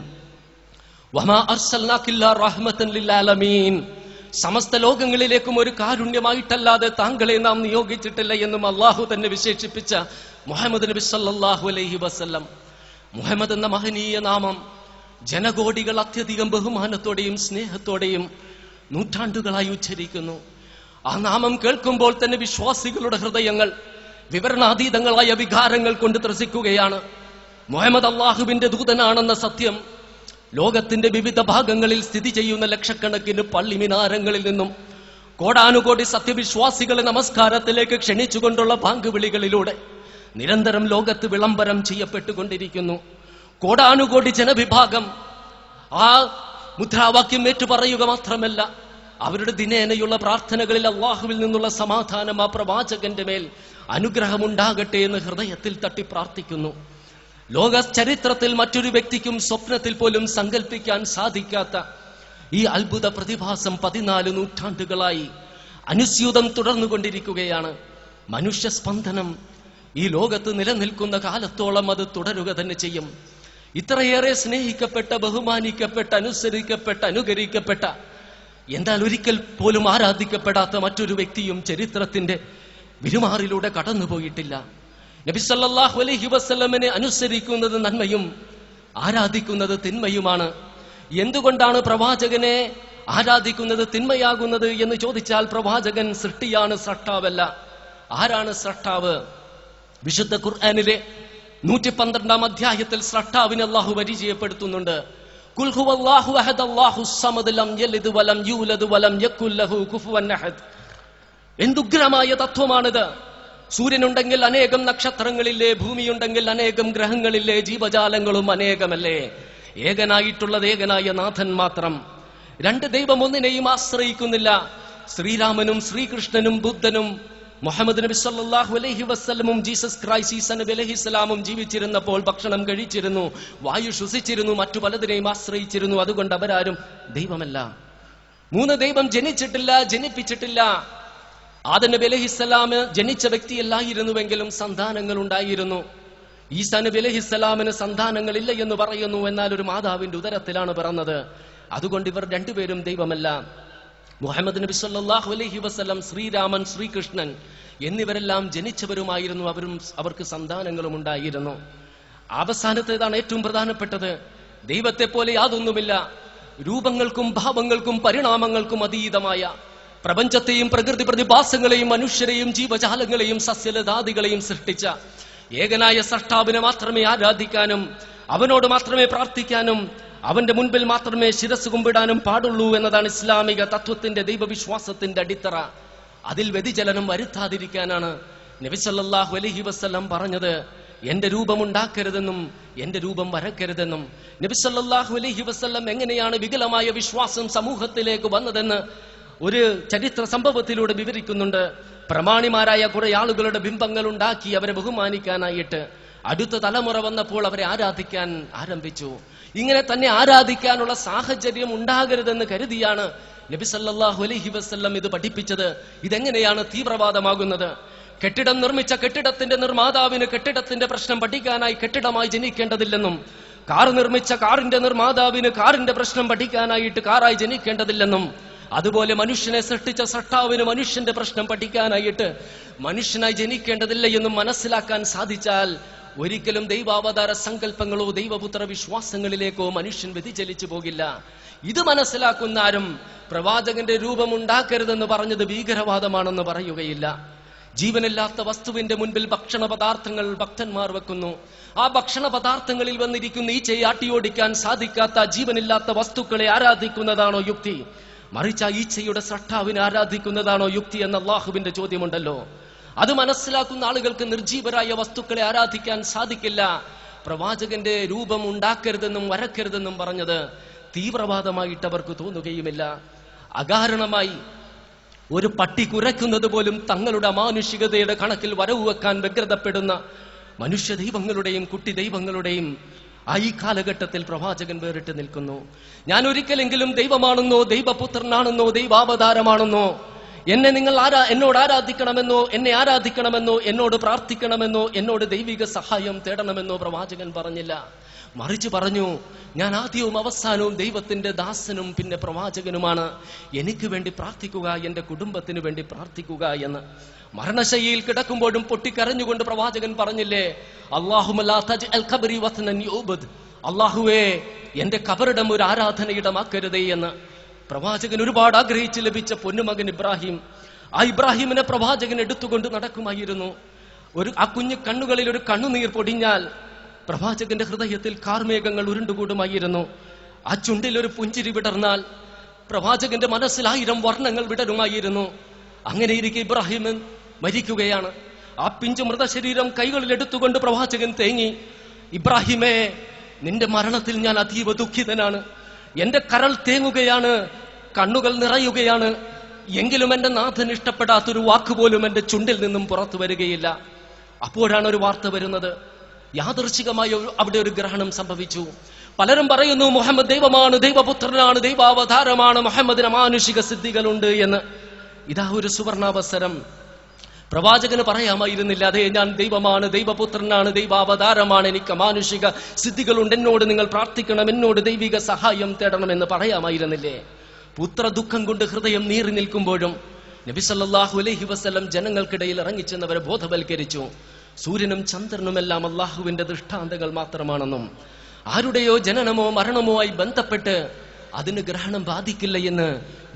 വമാ അർസൽനാകില്ലാ റഹ്മത്തൻ ലിൽ ആലമീൻ, സമസ്ത ലോകങ്ങളിലേക്കും ഒരു കാരുണ്യമായിട്ടല്ലാതെ താങ്കളെ നാം നിയോഗിച്ചിട്ടില്ല എന്നും അള്ളാഹു തന്നെ വിശേഷിപ്പിച്ച മുഹമ്മദ് നബി സല്ലല്ലാഹു അലൈഹി വസല്ലം. മുഹമ്മദ് എന്ന മഹനീയ നാമം ജനകോടികൾ അത്യധികം ബഹുമാനത്തോടെയും സ്നേഹത്തോടെയും നൂറ്റാണ്ടുകളായി ഉച്ചരിക്കുന്നു. ആ നാമം കേൾക്കുമ്പോൾ തന്നെ വിശ്വാസികളുടെ ഹൃദയങ്ങൾ വിവരണാതീതങ്ങളായ വികാരങ്ങൾ കൊണ്ട് ത്രസിക്കുകയാണ്. മുഹമ്മദ് അള്ളാഹുവിന്റെ ദൂതനാണെന്ന സത്യം ലോകത്തിന്റെ വിവിധ ഭാഗങ്ങളിൽ സ്ഥിതി ചെയ്യുന്ന ലക്ഷക്കണക്കിന് പള്ളി മിനാരങ്ങളിൽ നിന്നും കോടാനുകോടി സത്യവിശ്വാസികളെ നമസ്കാരത്തിലേക്ക് ക്ഷണിച്ചുകൊണ്ടുള്ള ബാങ്ക് വിളികളിലൂടെ നിരന്തരം ലോകത്ത് വിളംബരം ചെയ്യപ്പെട്ടുകൊണ്ടിരിക്കുന്നു. കോടാനുകോടി ജനവിഭാഗം ആ മുദ്രാവാക്യം ഏറ്റുപറയുക മാത്രമല്ല, അവരുടെ ദിനേനയുള്ള പ്രാർത്ഥനകളിൽ അള്ളാഹുവിൽ നിന്നുള്ള സമാധാനം ആ പ്രവാചകന്റെ മേൽ അനുഗ്രഹമുണ്ടാകട്ടെ എന്ന് ഹൃദയത്തിൽ തട്ടി പ്രാർത്ഥിക്കുന്നു. ലോക ചരിത്രത്തിൽ മറ്റൊരു വ്യക്തിക്കും സ്വപ്നത്തിൽ പോലും സങ്കല്പിക്കാൻ സാധിക്കാത്ത ഈ അത്ഭുത പ്രതിഭാസം 14 നൂറ്റാണ്ടുകളായി അനുസ്യൂതം തുടർന്നുകൊണ്ടിരിക്കുകയാണ്. മനുഷ്യ സ്പന്ദനം ഈ ലോകത്ത് നിലനിൽക്കുന്ന കാലത്തോളം അത് തുടരുക തന്നെ ചെയ്യും. ഇത്രയേറെ സ്നേഹിക്കപ്പെട്ട, ബഹുമാനിക്കപ്പെട്ട, അനുസരിക്കപ്പെട്ട, അനുകരിക്കപ്പെട്ട, എന്നാൽ ഒരിക്കൽ പോലും ആരാധിക്കപ്പെടാത്ത മറ്റൊരു വ്യക്തിയും ചരിത്രത്തിന്റെ വിരുമാറിലൂടെ കടന്നുപോയിട്ടില്ല. നബി സല്ലല്ലാഹു അലൈഹി വസല്ലമിനെ അനുസരിക്കുന്നത് നന്മയും ആരാധിക്കുന്നത് തിന്മയുമാണ്. എന്തുകൊണ്ടാണ് പ്രവാചകനെ ആരാധിക്കുന്നത് തിന്മയാകുന്നത് എന്ന് ചോദിച്ചാൽ, പ്രവാചകൻ സൃഷ്ടിയാണ്, സ്രഷ്ടാവല്ല. ആരാണ് സ്രഷ്ടാവ്? വിശുദ്ധ ഖുർആനിലെ 112-ാം അധ്യായത്തിൽ സ്രഷ്ടാവിനെ അല്ലാഹു പരിചയപ്പെടുത്തുന്നുണ്ട്. ഖുൽ ഹുവല്ലാഹു അഹദ് അല്ലാഹുസ് സമദ് ലം യലിദ് വലം യൂലദ് വലം യകുൽ ലഹു കുഫുവൻ അഹദ്. എന്തുഗ്രമായ തത്വമാണിത്! സൂര്യനുണ്ടെങ്കിൽ അനേകം നക്ഷത്രങ്ങളില്ലേ, ഭൂമിയുണ്ടെങ്കിൽ അനേകം ഗ്രഹങ്ങളില്ലേ, ജീവജാലങ്ങളും അനേകമല്ലേ? ഏകനായിട്ടുള്ളത് ഏകനായ നാഥൻ മാത്രം. രണ്ട് ദൈവം ഒന്നിനെയും ആശ്രയിക്കുന്നില്ല. ശ്രീരാമനും ശ്രീകൃഷ്ണനും ബുദ്ധനും മുഹമ്മദ് നബി സല്ലല്ലാഹു അലൈഹി വസല്ലമും ജീസസ് ക്രൈസ്റ്റ് ഈസ നബി അലൈഹിസ്സലാമും ജീവിച്ചിരുന്നപ്പോൾ ഭക്ഷണം കഴിച്ചിരുന്നു, വായു ശ്വസിച്ചിരുന്നു, മറ്റു പലതിനെയും ആശ്രയിച്ചിരുന്നു. അതുകൊണ്ട് അവരാരും ദൈവമല്ല. 3 ദൈവം ജനിച്ചിട്ടില്ല, ജനിപ്പിച്ചിട്ടില്ല. ആദം നബി അലൈഹിസ്സലാം ജനിച്ച വ്യക്തിയല്ലായിരുന്നുവെങ്കിലും സന്താനങ്ങൾ ഉണ്ടായിരുന്നു. ഈസാ നബി അലൈഹിസ്സലാമിന് സന്താനങ്ങളില്ല എന്ന് പറയുന്നു. എന്നാൽ ഒരു മാതാവിന്റെ ഉദരത്തിലാണ് പിറന്നത്. അതുകൊണ്ട് ഇവർ രണ്ടുപേരും ദൈവമല്ല. മുഹമ്മദ് നബി സല്ലല്ലാഹു അലൈഹി വസല്ലം, ശ്രീരാമൻ, ശ്രീകൃഷ്ണൻ എന്നിവരെല്ലാം ജനിച്ചവരുമായിരുന്നു. അവർക്ക് സന്താനങ്ങളും ഉണ്ടായിരുന്നു. അവസാനത്തേതാണ് ഏറ്റവും പ്രധാനപ്പെട്ടത്. ദൈവത്തെ പോലെ യാതൊന്നുമില്ല. രൂപങ്ങൾക്കും ഭാവങ്ങൾക്കും പരിണാമങ്ങൾക്കും അതീതമായ പ്രപഞ്ചത്തെയും പ്രകൃതി പ്രതിഭാസങ്ങളെയും മനുഷ്യരെയും ജീവജാലങ്ങളെയും സസ്യലതാദികളെയും സൃഷ്ടിച്ച ഏകനായ സൃഷ്ടാവിനെ മാത്രമേ ആരാധിക്കാനും അവനോട് മാത്രമേ പ്രാർത്ഥിക്കാനും അവന്റെ മുൻപിൽ മാത്രമേ ശിരസ് കുമ്പിടാനും പാടുള്ളൂ എന്നതാണ് ഇസ്ലാമിക തത്വത്തിന്റെ ദൈവവിശ്വാസത്തിന്റെ അടിത്തറ. അതിൽ വ്യതിചലനം വരുത്താതിരിക്കാനാണ് നബി സല്ലല്ലാഹു അലൈഹി വസല്ലം പറഞ്ഞത്, എന്റെ രൂപം ഉണ്ടാക്കരുതെന്നും എന്റെ രൂപം വരക്കരുതെന്നും. നബി സല്ലല്ലാഹു അലൈഹി വസല്ലം എങ്ങനെയാണ് വികലമായ വിശ്വാസം സമൂഹത്തിലേക്ക് വന്നതെന്ന് ഒരു ചരിത്ര സംഭവത്തിലൂടെ വിവരിക്കുന്നുണ്ട്. പ്രമാണിമാരായ കുറെ ആളുകളുടെ ബിംബങ്ങൾ ഉണ്ടാക്കി അവരെ ബഹുമാനിക്കാനായിട്ട് അടുത്ത തലമുറ വന്നപ്പോൾ അവരെ ആരാധിക്കാൻ ആരംഭിച്ചു. ഇങ്ങനെ തന്നെ ആരാധിക്കാനുള്ള സാഹചര്യം ഉണ്ടാകരുതെന്ന് കരുതിയാണ് നബി സല്ലല്ലാഹു അലൈഹി വസല്ലം ഇത് പഠിപ്പിച്ചത്. ഇതെങ്ങനെയാണ് തീവ്രവാദമാകുന്നത്? കെട്ടിടം നിർമ്മിച്ച കെട്ടിടത്തിന്റെ നിർമ്മാതാവിന് കെട്ടിടത്തിന്റെ പ്രശ്നം പഠിക്കാനായി കെട്ടിടമായി ജനിക്കേണ്ടതില്ലെന്നും, കാർ നിർമ്മിച്ച കാറിന്റെ നിർമ്മാതാവിന് കാറിന്റെ പ്രശ്നം പഠിക്കാനായിട്ട് കാറായി ജനിക്കേണ്ടതില്ലെന്നും, അതുപോലെ മനുഷ്യനെ സൃഷ്ടിച്ച സൃഷ്ടാവിന് മനുഷ്യന്റെ പ്രശ്നം പഠിക്കാനായിട്ട് മനുഷ്യനായി ജനിക്കേണ്ടതില്ല എന്നും മനസ്സിലാക്കാൻ സാധിച്ചാൽ ഒരിക്കലും ദൈവാവതാര സങ്കല്പങ്ങളോ ദൈവപുത്ര വിശ്വാസങ്ങളിലേക്കോ മനുഷ്യൻ വ്യതിചലിച്ചു പോകില്ല. ഇത് മനസ്സിലാക്കുന്ന ആരും പ്രവാചകന്റെ രൂപം ഉണ്ടാക്കരുതെന്ന് പറഞ്ഞത് ഭീകരവാദമാണെന്ന് പറയുകയില്ല. ജീവനില്ലാത്ത വസ്തുവിന്റെ മുൻപിൽ ഭക്ഷണ പദാർത്ഥങ്ങൾ ഭക്തന്മാർ വെക്കുന്നു. ആ ഭക്ഷണ പദാർത്ഥങ്ങളിൽ വന്നിരിക്കുന്ന ഈച്ചയെ ആട്ടിയോടിക്കാൻ സാധിക്കാത്ത ജീവനില്ലാത്ത വസ്തുക്കളെ ആരാധിക്കുന്നതാണോ യുക്തി? മറിച്ച് ആ ഈച്ചയുടെ സൃഷ്ടാവിനെ ആരാധിക്കുന്നതാണോ യുക്തി എന്ന അല്ലാഹുവിന്റെ ചോദ്യമുണ്ടല്ലോ. അത് മനസ്സിലാക്കുന്ന ആളുകൾക്ക് നിർജീവരായ വസ്തുക്കളെ ആരാധിക്കാൻ സാധിക്കില്ല. പ്രവാചകന്റെ രൂപം ഉണ്ടാക്കരുതെന്നും വരക്കരുതെന്നും പറഞ്ഞത് തീവ്രവാദമായിട്ട് അവർക്ക് തോന്നുകയുമില്ല. അകാരണമായി ഒരു പട്ടി കുരയ്ക്കുന്നത് പോലും തങ്ങളുടെ അമാനുഷികതയുടെ കണക്കിൽ വരവ് വെക്കാൻ വ്യഗ്രതപ്പെടുന്ന മനുഷ്യ ദൈവങ്ങളുടെയും കുട്ടി ദൈവങ്ങളുടെയും ഈ കാലഘട്ടത്തിൽ പ്രവാചകൻ വേറിട്ട് നിൽക്കുന്നു. ഞാൻ ഒരിക്കലെങ്കിലും ദൈവമാണെന്നോ ദൈവപുത്രനാണെന്നോ ദൈവാവതാരമാണെന്നോ എന്നോട് ആരാധിക്കണമെന്നോ എന്നെ ആരാധിക്കണമെന്നോ എന്നോട് പ്രാർത്ഥിക്കണമെന്നോ എന്നോട് ദൈവിക സഹായം തേടണമെന്നോ പ്രവാചകൻ പറഞ്ഞില്ല. മറിച്ച് പറഞ്ഞു, ഞാൻ ആദ്യവും അവസാനവും ദൈവത്തിന്റെ ദാസനും പിന്നെ പ്രവാചകനുമാണ്. എനിക്ക് വേണ്ടി പ്രാർത്ഥിക്കുക, എന്റെ കുടുംബത്തിന് വേണ്ടി പ്രാർത്ഥിക്കുക എന്ന്. മരണശയ്യയിൽ കിടക്കുമ്പോഴും പൊട്ടിക്കരഞ്ഞുകൊണ്ട് പ്രവാചകൻ പറഞ്ഞില്ലേ, അല്ലാഹുവേ എന്റെ കബറിടം ഒരു ആരാധനയിടമാക്കരുതേ എന്ന്. പ്രവാചകൻ ഒരുപാട് ആഗ്രഹിച്ച് ലഭിച്ച പൊന്നുമകൻ ഇബ്രാഹിം, ആ ഇബ്രാഹിമിനെ പ്രവാചകൻ എടുത്തുകൊണ്ട് നടക്കുമായിരുന്നു. ആ കുഞ്ഞു കണ്ണുകളിൽ ഒരു കണ്ണുനീർ പൊടിഞ്ഞാൽ പ്രവാചകന്റെ ഹൃദയത്തിൽ കാർമേഘങ്ങൾ ഉരുണ്ടുകൂടുമായിരുന്നു. ആ ചുണ്ടിൽ ഒരു പുഞ്ചിരി വിടർന്നാൽ പ്രവാചകന്റെ മനസ്സിൽ 1000 വർണ്ണങ്ങൾ വിടരുമായിരുന്നു. അങ്ങനെയിരിക്കെ ഇബ്രാഹിം മരിക്കുകയാണ്. ആ പിഞ്ചു മൃതശരീരം കൈകളിൽ എടുത്തുകൊണ്ട് പ്രവാചകൻ തേങ്ങി, ഇബ്രാഹിമേ, നിന്റെ മരണത്തിൽ ഞാൻ അതീവ ദുഃഖിതനാണ്. എന്റെ കരൾ തേങ്ങുകയാണ്, കണ്ണുകൾ നിറയുകയാണ്. എങ്കിലും എന്റെ നാഥൻ ഇഷ്ടപ്പെടാത്തൊരു വാക്കുപോലും എന്റെ ചുണ്ടിൽ നിന്നും പുറത്തു വരികയില്ല. അപ്പോഴാണ് ഒരു വാർത്ത വരുന്നത്. യാദൃച്ഛികമായി അവിടെ ഒരു ഗ്രഹണം സംഭവിച്ചു. പലരും പറയുന്നു മുഹമ്മദ് ദൈവമാണ്, ദൈവപുത്രനാണ്, ദൈവാവതാരമാണ്, മുഹമ്മദിന് അമാനുഷിക സിദ്ധികളുണ്ട് എന്ന്. ഇതാ ഒരു സുവർണാവസരം. പ്രവാചകന് പറയാമായിരുന്നില്ല, അതെ ഞാൻ ദൈവമാണ്, ദൈവപുത്രനാണ്, ദൈവാവതാരമാണ്, എനിക്ക് അമാനുഷിക സിദ്ധികളുണ്ട്, എന്നോട് നിങ്ങൾ പ്രാർത്ഥിക്കണം, എന്നോട് ദൈവിക സഹായം തേടണം എന്ന് പറയാമായിരുന്നില്ലേ? പുത്ര ദുഃഖം കൊണ്ട് ഹൃദയം നീറി നിൽക്കുമ്പോഴും നബി സല്ലല്ലാഹു അലൈഹി വസല്ലം ജനങ്ങൾക്കിടയിൽ ഇറങ്ങിച്ചെന്നവരെ ബോധവൽക്കരിച്ചു. സൂര്യനും ചന്ദ്രനുമെല്ലാം അള്ളാഹുവിന്റെ ദൃഷ്ടാന്തങ്ങൾ മാത്രമാണെന്നും ആരുടെയോ ജനനമോ മരണമോ ആയി ബന്ധപ്പെട്ട് അതിന് ഗ്രഹണം ബാധിക്കില്ല എന്ന്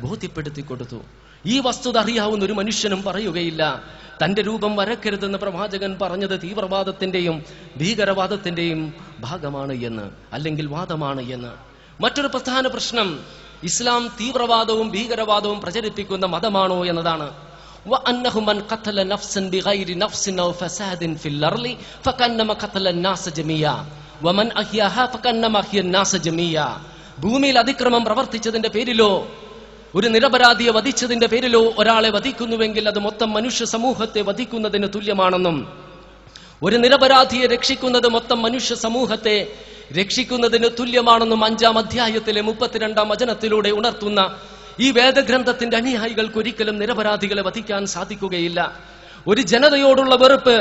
ബോധ്യപ്പെടുത്തി കൊടുത്തു. ഈ വസ്തുത അറിയാവുന്ന ഒരു മനുഷ്യനും പറയുകയില്ല തന്റെ രൂപം വരക്കരുതെന്ന് പ്രവാചകൻ പറഞ്ഞത് തീവ്രവാദത്തിന്റെയും ഭീകരവാദത്തിന്റെയും ഭാഗമാണ് എന്ന്, അല്ലെങ്കിൽ വാദമാണ് എന്ന്. മറ്റൊരു പ്രധാന പ്രശ്നം, ഇസ്ലാം തീവ്രവാദവും ഭീകരവാദവും പ്രചരിപ്പിക്കുന്ന മതമാണോ എന്നതാണ്. ഭൂമിയിൽ അതിക്രമം പ്രവർത്തിച്ചതിന്റെ പേരിലോ ഒരു നിരപരാധിയെ വധിച്ചതിന്റെ പേരിലോ ഒരാളെ വധിക്കുന്നുവെങ്കിൽ അത് മൊത്തം മനുഷ്യ സമൂഹത്തെ വധിക്കുന്നതിന് തുല്യമാണെന്നും, ഒരു നിരപരാധിയെ രക്ഷിക്കുന്നത് മൊത്തം മനുഷ്യ സമൂഹത്തെ രക്ഷിക്കുന്നതിന് തുല്യമാണെന്നും 5-ാം അധ്യായത്തിലെ 32-ാം വചനത്തിലൂടെ ഉണർത്തുന്ന ഈ വേദഗ്രന്ഥത്തിന്റെ അനുയായികൾക്ക് ഒരിക്കലും നിരപരാധികളെ വധിക്കാൻ സാധിക്കുകയില്ല. ഒരു ജനതയോടുള്ള വെറുപ്പ്,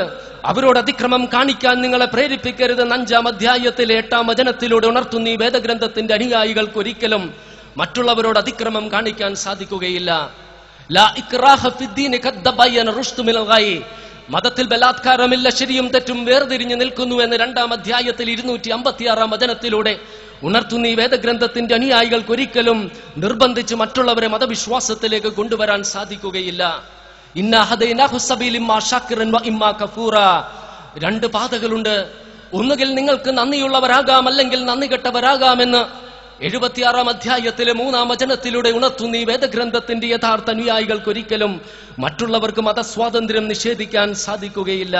അവരോട് അതിക്രമം കാണിക്കാൻ നിങ്ങളെ പ്രേരിപ്പിക്കരുതെന്ന് 5-ാം അധ്യായത്തിലെ 8-ാം വചനത്തിലൂടെ ഉണർത്തുന്ന ഈ വേദഗ്രന്ഥത്തിന്റെ അനുയായികൾക്ക് ഒരിക്കലും മറ്റുള്ളവരോട് അതിക്രമം കാണിക്കാൻ സാധിക്കുകയില്ല. ലാ ഇക്റാഹ ഫിദ്ദീൻ ഖദ് തബയ്യന റുശ്ദു മിനൽ ഗയ്. മതത്തിൽ ബലാത്കാരമില്ല, ശരിയും തെറ്റും വേർതിരിഞ്ഞു നിൽക്കുന്നു എന്ന് 2-ാം അധ്യായത്തിൽ 256-ാം വചനത്തിലൂടെ ഉണർത്തുന്ന ഈ വേദഗ്രന്ഥത്തിന്റെ അനുയായികൾക്ക് ഒരിക്കലും നിർബന്ധിച്ച് മറ്റുള്ളവരെ മതവിശ്വാസത്തിലേക്ക് കൊണ്ടുവരാൻ സാധിക്കുകയില്ല. ഇന്നാ ഹദൈനാഹു സബീല ഇമ്മാ ശാകിറൻ വ ഇമ്മാ കഫൂറ. 2 പാതകളുണ്ട്. ഒന്നുകിൽ നിങ്ങൾക്ക് നന്ദിയുള്ളവരാകാം, അല്ലെങ്കിൽ നന്ദി കെട്ടവരാകാമെന്ന് 76-ാം അധ്യായത്തിലെ 3-ാം വചനത്തിലൂടെ ഉണർത്തുന്ന ഈ വേദഗ്രന്ഥത്തിന്റെ യഥാർത്ഥ അനുയായികൾക്ക് ഒരിക്കലും മറ്റുള്ളവർക്ക് മതസ്വാതന്ത്ര്യം നിഷേധിക്കാൻ സാധിക്കുകയില്ല.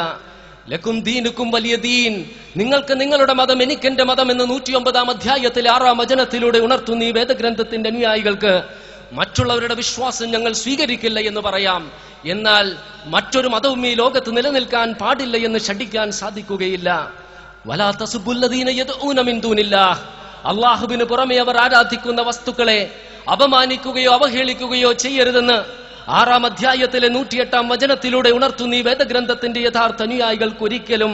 ലക്കും ദീനുക്കും വലിയ ദീൻ, നിങ്ങൾക്ക് നിങ്ങളുടെ മതം, എനിക്കെന്റെ മതം എന്ന് 109-ാം അധ്യായത്തിലെ 6-ാം വചനത്തിലൂടെ ഉണർത്തുന്ന ഈ വേദഗ്രന്ഥത്തിന്റെ അനുയായികൾക്ക് മറ്റുള്ളവരുടെ വിശ്വാസം ഞങ്ങൾ സ്വീകരിക്കില്ല എന്ന് പറയാം. എന്നാൽ മറ്റൊരു മതവും ഈ ലോകത്ത് നിലനിൽക്കാൻ പാടില്ല എന്ന് ശഠിക്കാൻ സാധിക്കുകയില്ല. വലാ തസുബ്ബുല്ലദീന യദ്ഊന മിൻ ദൂനില്ലാഹ്. അള്ളാഹുവിന് പുറമെ അവർ ആരാധിക്കുന്ന വസ്തുക്കളെ അപമാനിക്കുകയോ അവഹേളിക്കുകയോ ചെയ്യരുതെന്ന് 6-ാം അധ്യായത്തിലെ 108-ാം വചനത്തിലൂടെ ഉണർത്തുന്ന ഈ വേദഗ്രന്ഥത്തിന്റെ യഥാർത്ഥ അനുയായികൾക്ക് ഒരിക്കലും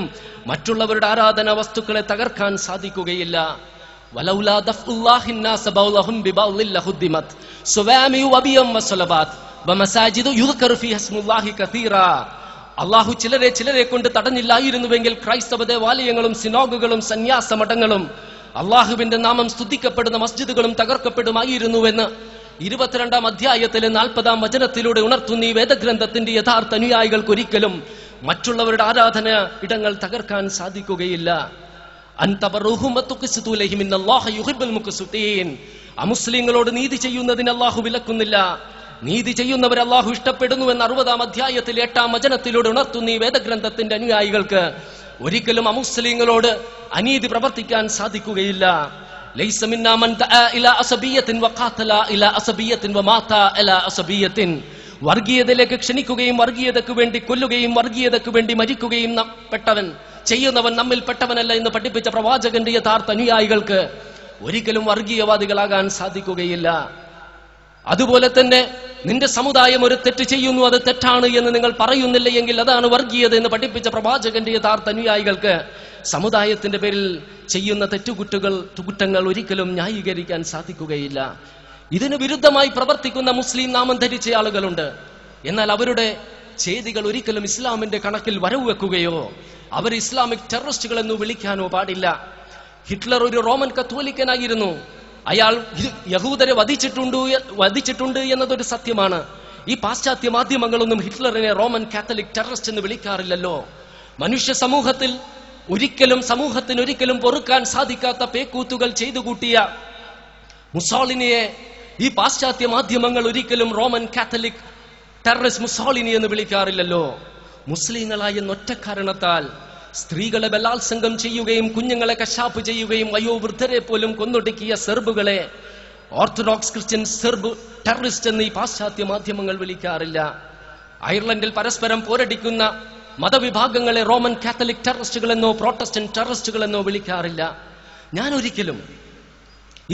മറ്റുള്ളവരുടെ ആരാധനാ വസ്തുക്കളെ തകർക്കാൻ സാധിക്കുകയില്ല. വലൗലാ ദഫ്ഉല്ലാഹി الناس ബൗലഹും ബിബൗൽ ലഹുദ്ദിമത് സുവാമിഉ വബിയം വസലബാത് വമസാജിദു യുദ്കറു ഫീഹ ഇസ്മുല്ലാഹി കസീറാ. അള്ളാഹു ചിലരെ കൊണ്ട് തടഞ്ഞില്ലായിരുന്നുവെങ്കിൽ ക്രൈസ്തവ ദേവാലയങ്ങളും സിനോഗുകളും സന്യാസ മഠങ്ങളും അള്ളാഹുവിന്റെ നാമം സ്തുതിക്കപ്പെടുന്ന മസ്ജിദുകളും തകർക്കപ്പെടുമായിരുന്നുവെന്ന് 22-ാം അധ്യായത്തിലെ 40-ാം വചനത്തിലൂടെ ഉണർത്തുന്ന ഈ വേദഗ്രന്ഥത്തിന്റെ യഥാർത്ഥ അനുയായികൾക്ക് ഒരിക്കലും മറ്റുള്ളവരുടെ ആരാധന ഇടങ്ങൾ തകർക്കാൻ സാധിക്കുകയില്ല. അമുസ്ലിങ്ങളോട് നീതി ചെയ്യുന്നതിന് അള്ളാഹു വിലക്കുന്നില്ല. നീതി ചെയ്യുന്നവരെ അള്ളാഹു ഇഷ്ടപ്പെടുന്നു എന്ന് 60-ാം അധ്യായത്തിലെ 8-ാം വചനത്തിലൂടെ ഉണർത്തുന്ന ഈ വേദഗ്രന്ഥത്തിന്റെ അനുയായികൾക്ക് ഒരിക്കലും അമുസ്ലിങ്ങളോട് അനീതി പ്രവർത്തിക്കാൻ സാധിക്കുകയില്ല. ലൈസ മിന്നാ മൻ ദഅ ഇലാ അസബിയ്യത്തിൻ വഖാതല ഇലാ അസബിയ്യത്തിൻ വമാത ഇലാ അസബിയ്യത്തിൻ. വർഗീയതയിലേക്ക് ക്ഷണിക്കുകയും വർഗീയതയ്ക്ക് വേണ്ടി കൊല്ലുകയും വർഗീയതയ്ക്ക് വേണ്ടി മരിക്കുകയും പെട്ടവൻ ചെയ്യുന്നവൻ നമ്മിൽ പെട്ടവനല്ല എന്ന് പഠിപ്പിച്ച പ്രവാചകന്റെ യഥാർത്ഥ അനുയായികൾക്ക് ഒരിക്കലും വർഗീയവാദികളാകാൻ സാധിക്കുകയില്ല. അതുപോലെ തന്നെ നിന്റെ സമുദായം ഒരു തെറ്റ് ചെയ്യുന്നു, അത് തെറ്റാണ് എന്ന് നിങ്ങൾ പറയുന്നില്ല എങ്കിൽ അതാണ് വർഗീയത എന്ന് പഠിപ്പിച്ച പ്രവാചകന്റെ യഥാർത്ഥ അനുയായികൾക്ക് സമുദായത്തിന്റെ പേരിൽ ചെയ്യുന്ന കുറ്റങ്ങൾ ഒരിക്കലും ന്യായീകരിക്കാൻ സാധിക്കുകയില്ല. ഇതിന് വിരുദ്ധമായി പ്രവർത്തിക്കുന്ന മുസ്ലിം നാമം ധരിച്ച ആളുകളുണ്ട്. എന്നാൽ അവരുടെ ചെയ്തികൾ ഒരിക്കലും ഇസ്ലാമിന്റെ കണക്കിൽ വരവ് വെക്കുകയോ അവർ ഇസ്ലാമിക് ടെററിസ്റ്റുകൾ എന്ന് വിളിക്കാനോ പാടില്ല. ഹിറ്റ്ലർ ഒരു റോമൻ കത്തോലിക്കനായിരുന്നു. അയാൾ യഹൂദരെ വധിച്ചിട്ടുണ്ട് എന്നതൊരു സത്യമാണ്. ഈ പാശ്ചാത്യ മാധ്യമങ്ങളൊന്നും ഹിറ്റ്ലറിനെ റോമൻ കാത്തലിക് ടെററിസ്റ്റ് എന്ന് വിളിക്കാറില്ലല്ലോ. മനുഷ്യ സമൂഹത്തിന് ഒരിക്കലും പൊറുക്കാൻ സാധിക്കാത്ത പേക്കൂത്തുകൾ ചെയ്തു കൂട്ടിയ മുസോളിനിയെ ഈ പാശ്ചാത്യ മാധ്യമങ്ങൾ ഒരിക്കലും റോമൻ കാത്തലിക് ടെററിസ്റ്റ് മുസോളിനി എന്ന് വിളിക്കാറില്ലല്ലോ. മുസ്ലിങ്ങളായ ഒറ്റ കാരണത്താൽ സ്ത്രീകളെ ബലാത്സംഗം ചെയ്യുകയും കുഞ്ഞുങ്ങളെ കശാപ്പ് ചെയ്യുകയും വയോവൃദ്ധരെ പോലും കൊന്നൊടുക്കിയ സെർബുകളെ ഓർത്തഡോക്സ് ക്രിസ്ത്യൻ സെർബ് ടെററിസ്റ്റ് എന്ന് ഈ പാശ്ചാത്യ മാധ്യമങ്ങൾ വിളിക്കാറില്ല. അയർലൻഡിൽ പരസ്പരം പോരടിക്കുന്ന മതവിഭാഗങ്ങളെ റോമൻ കാത്തലിക് ടെററിസ്റ്റുകളെന്നോ പ്രോട്ടസ്റ്റന്റ് ടെററിസ്റ്റുകളെന്നോ വിളിക്കാറില്ല. ഞാൻ ഒരിക്കലും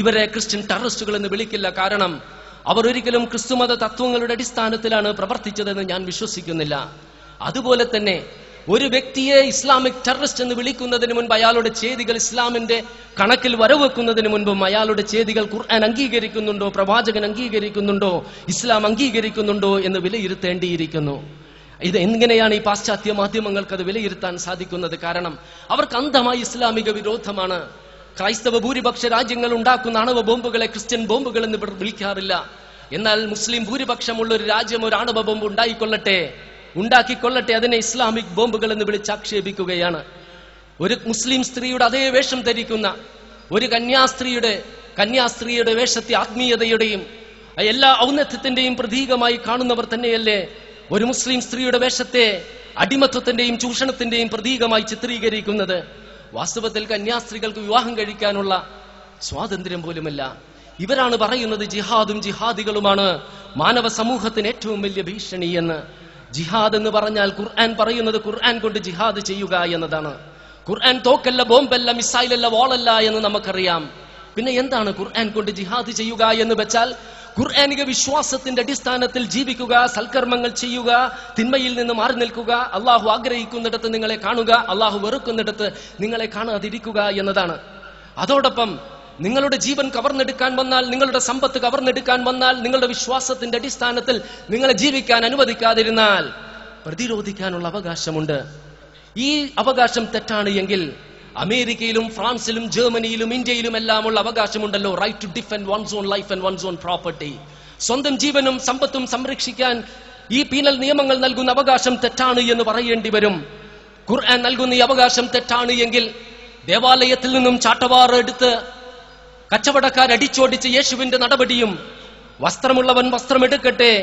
ഇവരെ ക്രിസ്ത്യൻ ടെററിസ്റ്റുകൾ എന്ന് വിളിക്കില്ല. കാരണം അവർ ഒരിക്കലും ക്രിസ്തുമത തത്വങ്ങളുടെ അടിസ്ഥാനത്തിലാണ് പ്രവർത്തിച്ചതെന്ന് ഞാൻ വിശ്വസിക്കുന്നില്ല. അതുപോലെ തന്നെ ഒരു വ്യക്തിയെ ഇസ്ലാമിക് ടെററിസ്റ്റ് എന്ന് വിളിക്കുന്നതിന് മുൻപ് അയാളുടെ ചെയ്തികൾ ഇസ്ലാമിന്റെ കണക്കിൽ വരവെക്കുന്നതിന് മുൻപും അയാളുടെ ചെയ്തികൾ ഖുർആൻ അംഗീകരിക്കുന്നുണ്ടോ, പ്രവാചകൻ അംഗീകരിക്കുന്നുണ്ടോ, ഇസ്ലാം അംഗീകരിക്കുന്നുണ്ടോ എന്ന് വിലയിരുത്തേണ്ടിയിരിക്കുന്നു. ഇത് എങ്ങനെയാണ് ഈ പാശ്ചാത്യ മാധ്യമങ്ങൾക്ക് അത് വിലയിരുത്താൻ സാധിക്കുന്നത്? കാരണം അവർക്ക് അന്ധമായ ഇസ്ലാമിക വിരോധമാണ്. ക്രൈസ്തവ ഭൂരിപക്ഷ രാജ്യങ്ങൾ ഉണ്ടാക്കുന്ന ആണവ ബോംബുകളെ ക്രിസ്ത്യൻ ബോംബുകൾ എന്ന് വിളിക്കാറില്ല. എന്നാൽ മുസ്ലിം ഭൂരിപക്ഷമുള്ള ഒരു രാജ്യം ഒരു ആണവ ബോംബ് ഉണ്ടാക്കിക്കൊള്ളട്ടെ, അതിനെ ഇസ്ലാമിക് ബോംബുകൾ എന്ന് വിളിച്ചാക്ഷേപിക്കുകയാണ്. ഒരു മുസ്ലിം സ്ത്രീയുടെ അതേ വേഷം ധരിക്കുന്ന ഒരു കന്യാസ്ത്രീയുടെ വേഷത്തെ ആത്മീയതയുടെയും എല്ലാ ഔന്നത്യത്തിന്റെയും പ്രതീകമായി കാണുന്നവർ തന്നെയല്ലേ ഒരു മുസ്ലിം സ്ത്രീയുടെ വേഷത്തെ അടിമത്വത്തിന്റെയും ചൂഷണത്തിന്റെയും പ്രതീകമായി ചിത്രീകരിക്കുന്നത്? വാസ്തവത്തിൽ കന്യാസ്ത്രീകൾക്ക് വിവാഹം കഴിക്കാനുള്ള സ്വാതന്ത്ര്യം പോലുമില്ല. ഇവരാണ് പറയുന്നത് ജിഹാദും ജിഹാദികളുമാണ് മാനവ സമൂഹത്തിന് ഏറ്റവും വലിയ ഭീഷണി എന്ന്. ജിഹാദ് എന്ന് പറഞ്ഞാൽ ഖുർആൻ പറയുന്നത് ഖുർആൻ കൊണ്ട് ജിഹാദ് ചെയ്യുക എന്നതാണ്. ഖുർആൻ തോക്കല്ല, ബോംബല്ല, മിസൈലല്ല, വാളല്ല എന്ന് നമുക്കറിയാം. പിന്നെ എന്താണ് ഖുർആൻ കൊണ്ട് ജിഹാദ് ചെയ്യുക എന്ന് വെച്ചാൽ ഖുർആനിക വിശ്വാസത്തിന്റെ അടിസ്ഥാനത്തിൽ ജീവിക്കുക, സൽക്കർമ്മങ്ങൾ ചെയ്യുക, തിന്മയിൽ നിന്ന് മാറി നിൽക്കുക, അള്ളാഹു ആഗ്രഹിക്കുന്നിടത്ത് നിങ്ങളെ കാണുക, അള്ളാഹു വെറുക്കുന്നിടത്ത് നിങ്ങളെ കാണാതിരിക്കുക എന്നതാണ്. അതോടൊപ്പം നിങ്ങളുടെ ജീവൻ കവർന്നെടുക്കാൻ വന്നാൽ, നിങ്ങളുടെ സമ്പത്ത് കവർന്നെടുക്കാൻ വന്നാൽ, നിങ്ങളുടെ വിശ്വാസത്തിന്റെ അടിസ്ഥാനത്തിൽ നിങ്ങളെ ജീവിക്കാൻ അനുവദിക്കാതിരുന്നാൽ പ്രതിരോധിക്കാനുള്ള അവകാശമുണ്ട്. ഈ അവകാശം തെറ്റാണ് എങ്കിൽ അമേരിക്കയിലും ഫ്രാൻസിലും ജർമ്മനിയിലും ഇന്ത്യയിലും എല്ലാമുള്ള അവകാശമുണ്ടല്ലോ, right to defend one's own life and one's own property. സ്വന്തം ജീവനും സമ്പത്തും സംരക്ഷിക്കാൻ ഈ പീനൽ നിയമങ്ങൾ നൽകുന്ന അവകാശം തെറ്റാണ് എന്ന് പറയേണ്ടി വരും. ഖുർആൻ നൽകുന്ന ഈ അവകാശം തെറ്റാണ് എങ്കിൽ ദേവാലയത്തിൽ നിന്നും ചാട്ടവാർ എടുത്ത് കച്ചവടക്കാരടിച്ചോടിച്ച് യേശുവിന്റെ നടപടിയും, വസ്ത്രമുള്ളവൻ വസ്ത്രമെടുക്കട്ടെ,